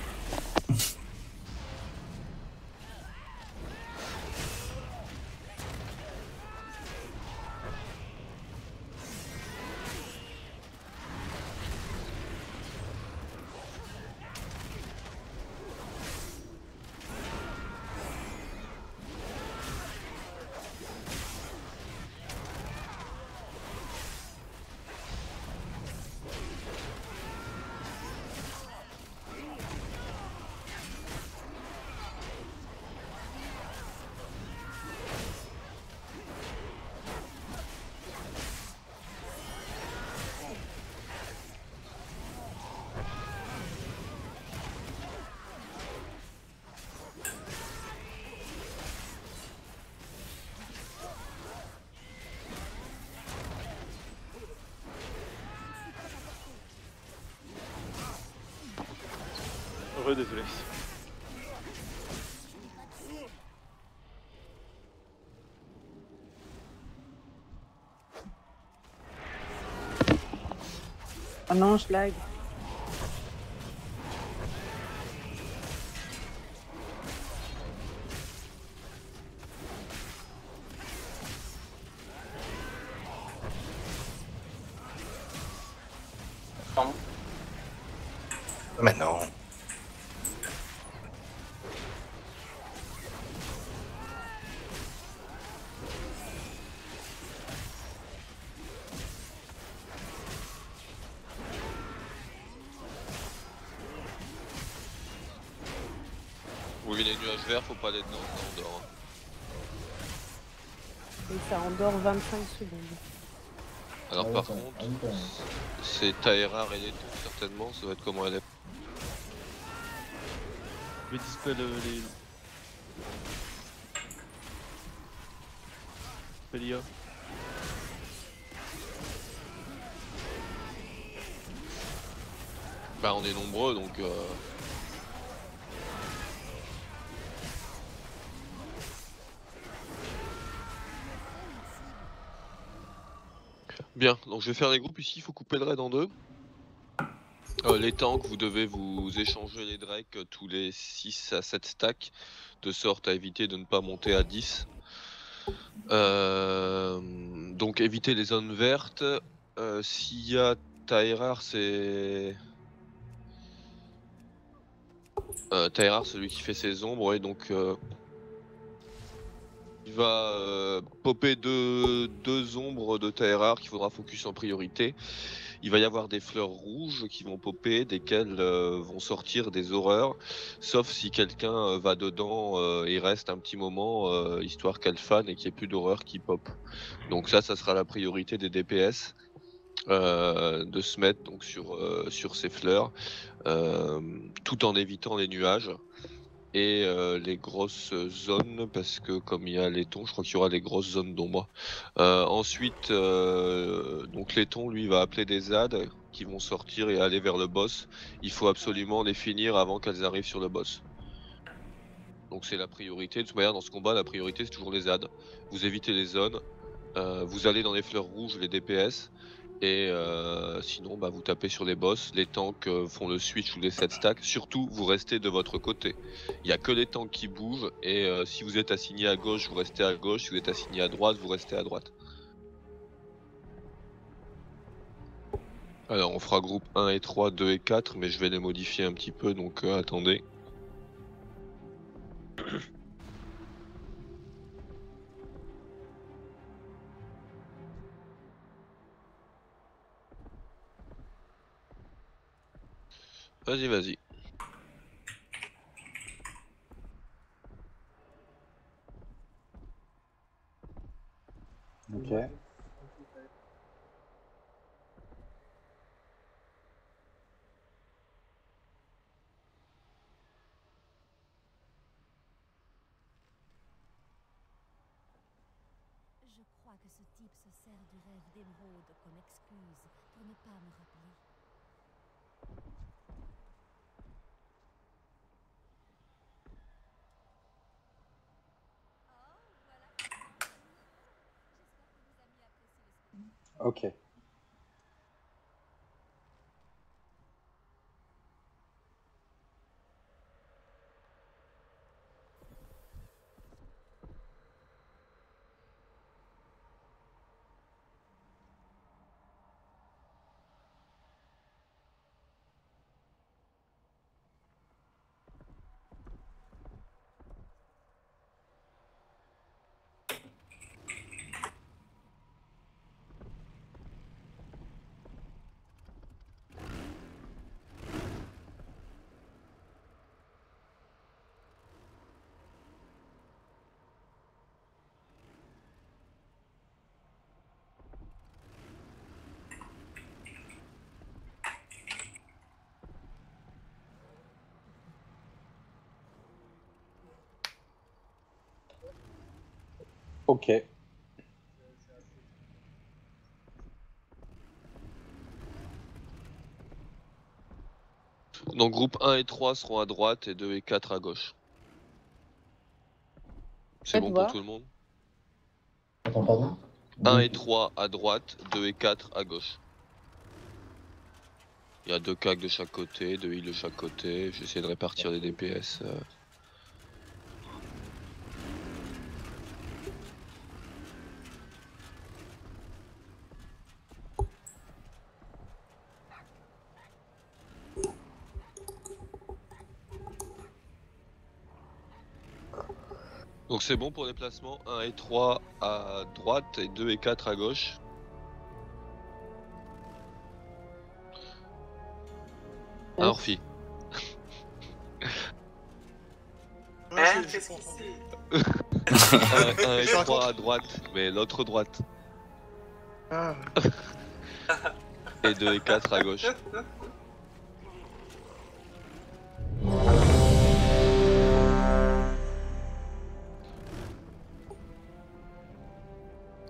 Désolé. Ah non, je lag. Mais non. Oui, les nuages verts, faut pas les dedans, ça endort. Et ça endort 25 secondes. Alors Ah ouais, par ça- contre, ah oui, quand même. c'est Taerar et les tons certainement, ça va être comment elle est. Je vais dispel les. Pelia. Bah on est nombreux donc Bien, donc je vais faire les groupes ici, il faut couper le raid en deux. Les tanks, vous devez vous échanger les drakes tous les 6 à 7 stacks, de sorte à éviter de ne pas monter à 10. Donc éviter les zones vertes. S'il y a Taerar, c'est... Taerar, celui qui fait ses ombres, et donc... il va popper deux ombres de Taerar qu'il faudra focus en priorité. Il va y avoir des fleurs rouges qui vont popper, desquelles vont sortir des horreurs, sauf si quelqu'un va dedans et reste un petit moment, histoire qu'elle fan et qu'il n'y ait plus d'horreurs qui pop. Donc ça sera la priorité des DPS, de se mettre donc sur ces fleurs, tout en évitant les nuages. Et les grosses zones, parce que comme il y a laiton, je crois qu'il y aura des grosses zones d'ombre. Ensuite, donc laiton, lui, va appeler des ZAD qui vont sortir et aller vers le boss. Il faut absolument les finir avant qu'elles arrivent sur le boss. Donc c'est la priorité. De toute manière, dans ce combat, la priorité, c'est toujours les ZAD. Vous évitez les zones, vous allez dans les fleurs rouges, les DPS. Et sinon, bah, vous tapez sur les boss. Les tanks font le switch ou les 7 stacks. Surtout, vous restez de votre côté. Il n'y a que les tanks qui bougent. Et si vous êtes assigné à gauche, vous restez à gauche. Si vous êtes assigné à droite, vous restez à droite. Alors, on fera groupe 1 et 3, 2 et 4. Mais je vais les modifier un petit peu. Donc, attendez. Vas-y, vas-y. Ok. Je crois que ce type se sert du rêve d'émeraude comme excuse pour ne pas me rappeler. Ok. Ok. Donc groupe 1 et 3 seront à droite et 2 et 4 à gauche. C'est bon pour tout le monde? Attends, pardon? 1 et 3 à droite, 2 et 4 à gauche. Il y a 2 cacs de chaque côté, 2 heals de chaque côté. J'essaie de répartir les DPS. Donc c'est bon pour les placements, 1 et 3 à droite et 2 et 4 à gauche. Ah, Orphi. Qu'est-ce qu'il sait? 1 et 3 à droite, mais l'autre droite. Ah. Et 2 et 4 à gauche.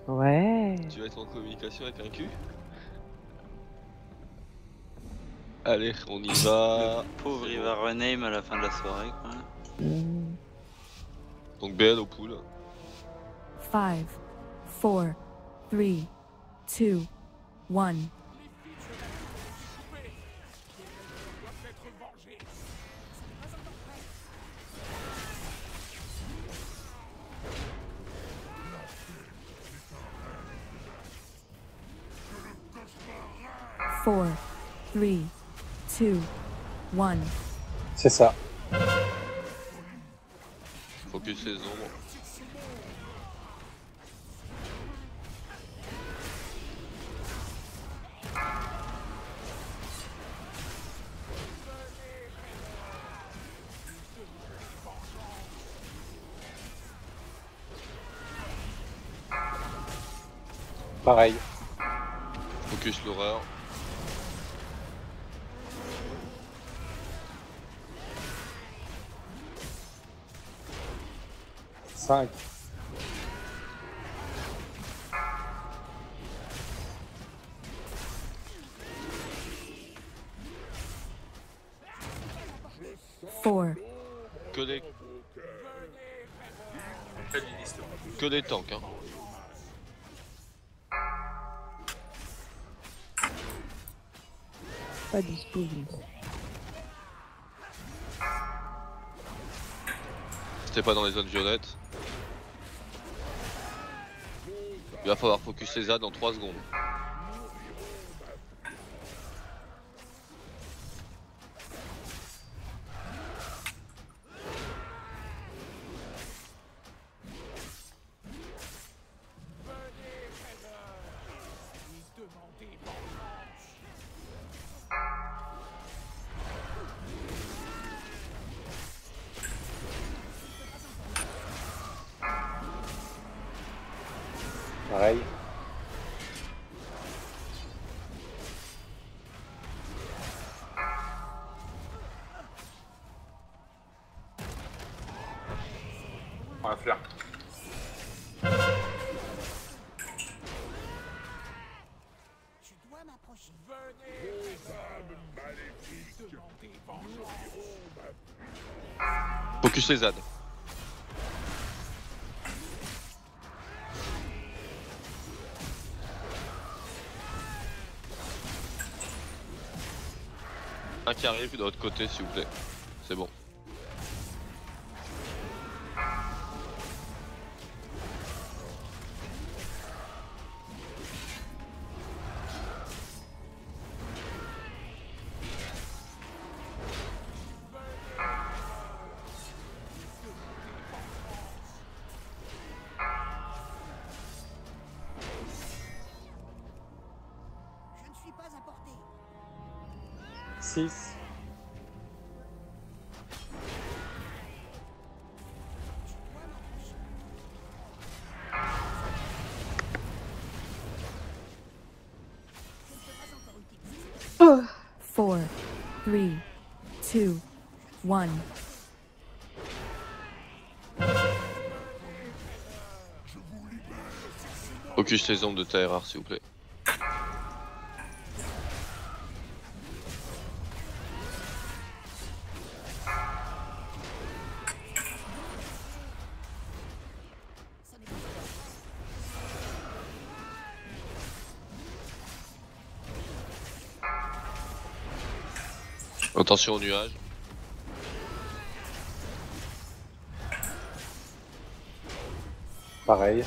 Ouais. Tu vas être en communication avec un cul? Allez, on y va. Le pauvre, il va rename à la fin de la soirée, quoi. Donc BL au pool. 5, 4, 3, 2, 1. Four, 3, 2, 1. C'est ça. Focus les ombres. Pareil. Focus l'horreur. Cinq. Four. Que des... Que des tanks, hein. Pas disponible. C'était pas dans les zones violettes. Il va falloir focus les ZAD dans 3 secondes. Pareil. On va faire. Tu dois m'approcher. Venez, âmes maléfiques, demandez vengeance. Focus les ZAD. Un qui arrive de l'autre côté, s'il vous plaît. C'est bon. Je ne suis pas à portée. 6. Oh. 4, 3, 2, 1. Focus les ombres de Taerar, s'il vous plaît. Attention au nuage. Pareil.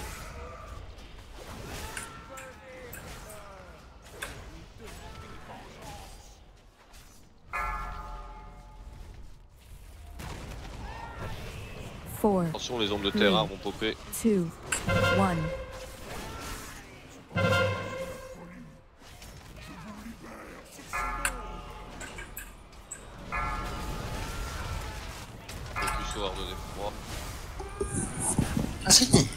Four, Attention, les ombres de Taerar vont popper. 2, 1. Focus au harde d'effroi. Ah si.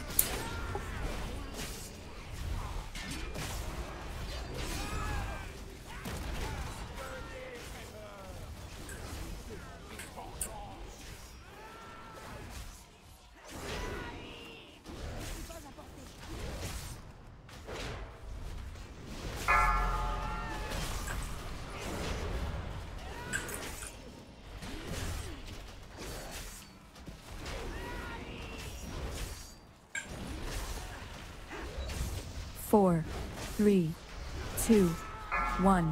Four, 3, 2, 1.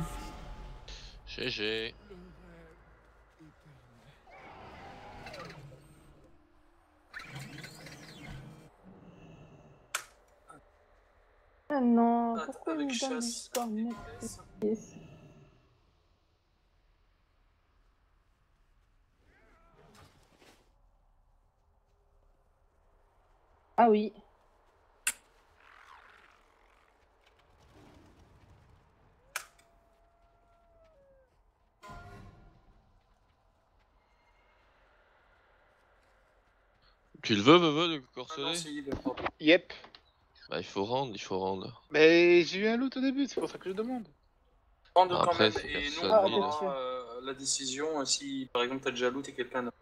GG. Ah non, Ah, pourquoi avec il me donne du chasse. score Netflix? Ah oui. Tu le veux, le Ah non, corselet? c'est libre, pardon. Yep. Bah il faut rendre, il faut rendre. Mais j'ai eu un loot au début, c'est pour ça que je demande. Prendre quand Après, même, c'est et nous personne on vide. prendra la décision si par exemple t'as déjà loot et quelqu'un d'autre.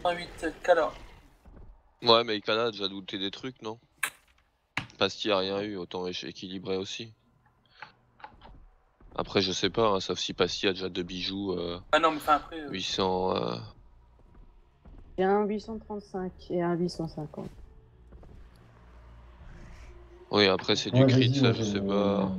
8 Kala. Ouais, mais Ikana a déjà looté des trucs, non? Pasti a rien eu, autant équilibrer aussi. Après, je sais pas, hein, sauf si Pasti a déjà 2 bijoux. Ah non, mais enfin après. 800. J'ai un 835 et un 850. Oui, après, c'est du Ouais, crit, vas-y, ça, ouais, je sais pas.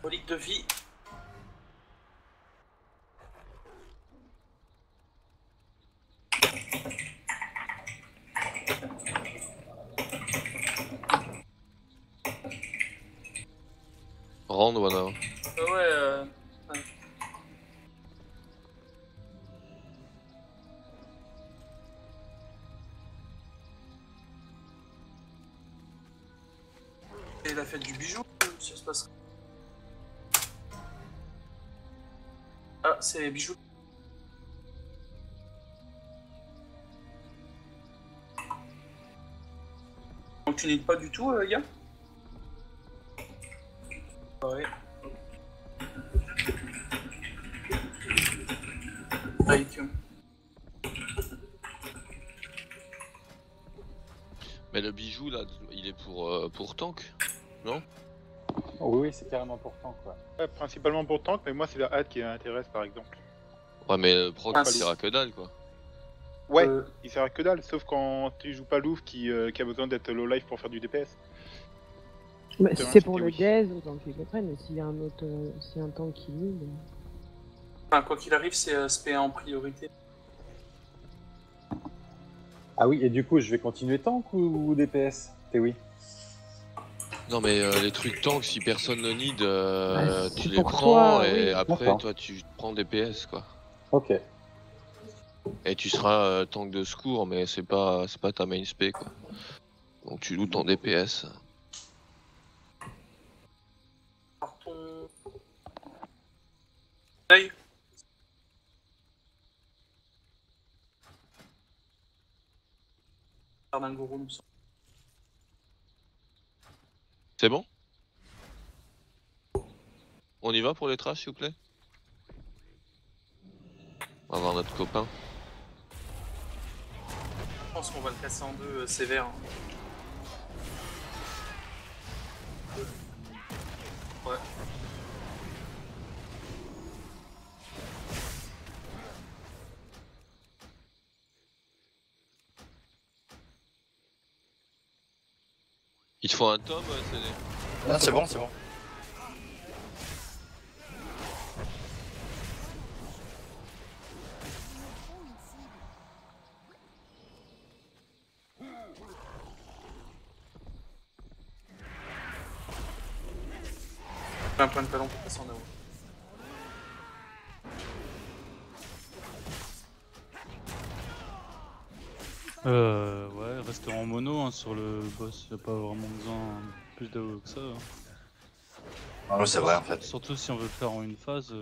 Relique de vie. Rendre, voilà. Ouais. Et la fête du bijou, ça se passe. Ah, c'est bijou. Donc tu n'aides pas du tout, gars? Ouais. Like. Mais le bijou, là, il est pour tank, non? Oui, oui, c'est carrément important, quoi. Ouais, principalement pour tank, mais moi c'est la hâte qui m'intéresse par exemple. Ouais, mais le proc, Ah, il si. sert à que dalle, quoi. Ouais, il sert à que dalle, sauf quand tu joues pas Louvre qui a besoin d'être low life pour faire du DPS. Bah, si Demain, c'est pour c'était le oui. Dez, autant qu'il le prenne, mais s'il y a un autre, s'il y a un tank qui lit, Enfin, quoi qu'il arrive, c'est SP1 en priorité. Ah oui, et du coup, je vais continuer tank ou DPS? T'es oui. Non, mais les trucs tank, si personne ne need, Bah, tu c'est les pour prends toi, et oui. après, D'accord. toi, tu prends des PS, quoi. Ok. Et tu seras tank de secours, mais c'est pas ta main spé, quoi. Donc tu lootes en DPS. Alors ton... Œil. Un gourou, me semble. C'est bon? On y va pour les trash, s'il vous plaît? On va voir notre copain. Je pense qu'on va le casser en deux sévère. Hein. Ouais. Il te faut un tome, CD? Non, c'est bon, c'est bon. J'ai un point de talent pour passer en haut. Ouais, rester en mono hein, sur le boss, y a pas vraiment besoin de plus d'AOE que ça. Hein. Ah ouais, c'est vrai en fait. Surtout si on veut le faire en une phase,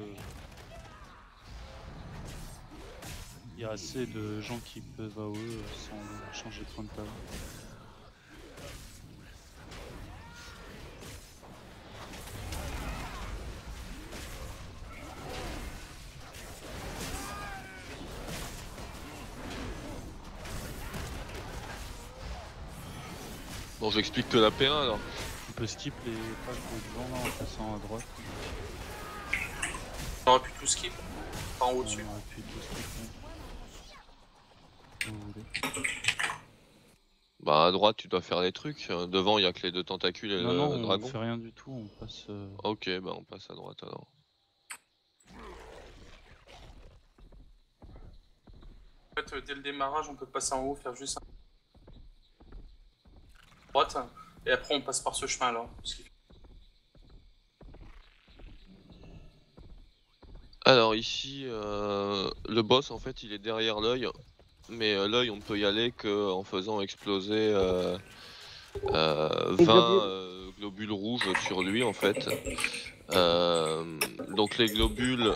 y a assez de gens qui peuvent AOE sans changer de point de talent. Bon, j'explique que la P1 alors. On peut skip les pages de devant là en passant à droite. On aurait pu tout skip. Pas en haut dessus. On aurait pu tout skip. Si vous voulez. Bah à droite tu dois faire les trucs, devant il y a que les deux tentacules et Non, le non, dragon. on fait rien du tout, on passe... Ok, bah on passe à droite alors. En fait, dès le démarrage, on peut passer en haut, faire juste un... droite, et après on passe par ce chemin là. Alors ici, le boss en fait il est derrière l'œil, mais l'œil on ne peut y aller qu'en faisant exploser 20 globules rouges sur lui en fait. Donc les globules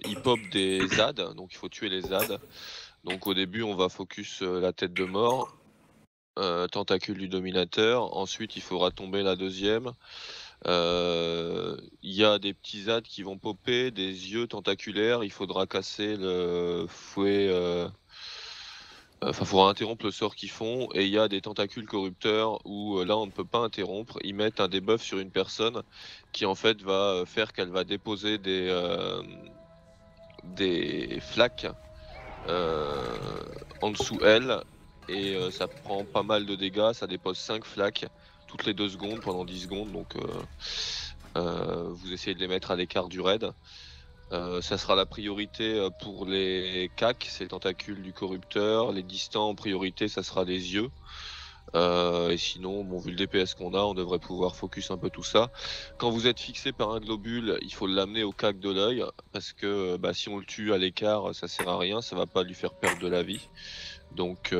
ils pop des ZAD, donc il faut tuer les ZAD. Donc au début on va focus la tête de mort, tentacule du dominateur, ensuite il faudra tomber la deuxième. Il y a des petits ZAD qui vont popper, des yeux tentaculaires, il faudra casser le fouet, enfin faudra interrompre le sort qu'ils font, et il y a des tentacules corrupteurs où là on ne peut pas interrompre, ils mettent un debuff sur une personne qui en fait va faire qu'elle va déposer des flaques en dessous elle, et ça prend pas mal de dégâts, ça dépose 5 flaques toutes les 2 secondes pendant 10 secondes, donc vous essayez de les mettre à l'écart du raid. Ça sera la priorité pour les CAC, c'est les tentacules du corrupteur, les distants en priorité ça sera les yeux. Et sinon, bon, vu le DPS qu'on a, on devrait pouvoir focus un peu tout ça. Quand vous êtes fixé par un globule, il faut l'amener au CAC de l'œil, parce que bah, si on le tue à l'écart, ça sert à rien, ça va pas lui faire perdre de la vie. Donc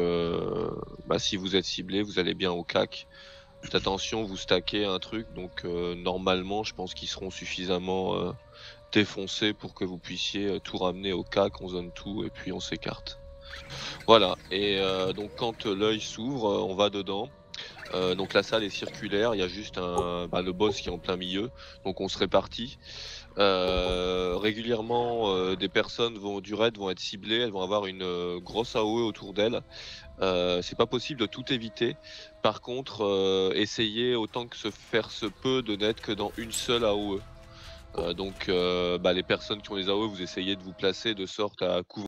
bah, si vous êtes ciblé, vous allez bien au CAC. Faites attention, vous stackez un truc, donc normalement je pense qu'ils seront suffisamment défoncés pour que vous puissiez tout ramener au CAC, on zone tout et puis on s'écarte. Voilà, et donc quand l'œil s'ouvre, on va dedans. Donc la salle est circulaire, il y a juste le boss qui est en plein milieu, donc on se répartit. Régulièrement, des personnes du raid vont être ciblées, elles vont avoir une grosse AOE autour d'elles. C'est pas possible de tout éviter. Par contre, essayez autant que se faire se peut de n'être que dans une seule AOE. Donc les personnes qui ont les AOE, vous essayez de vous placer de sorte à couvrir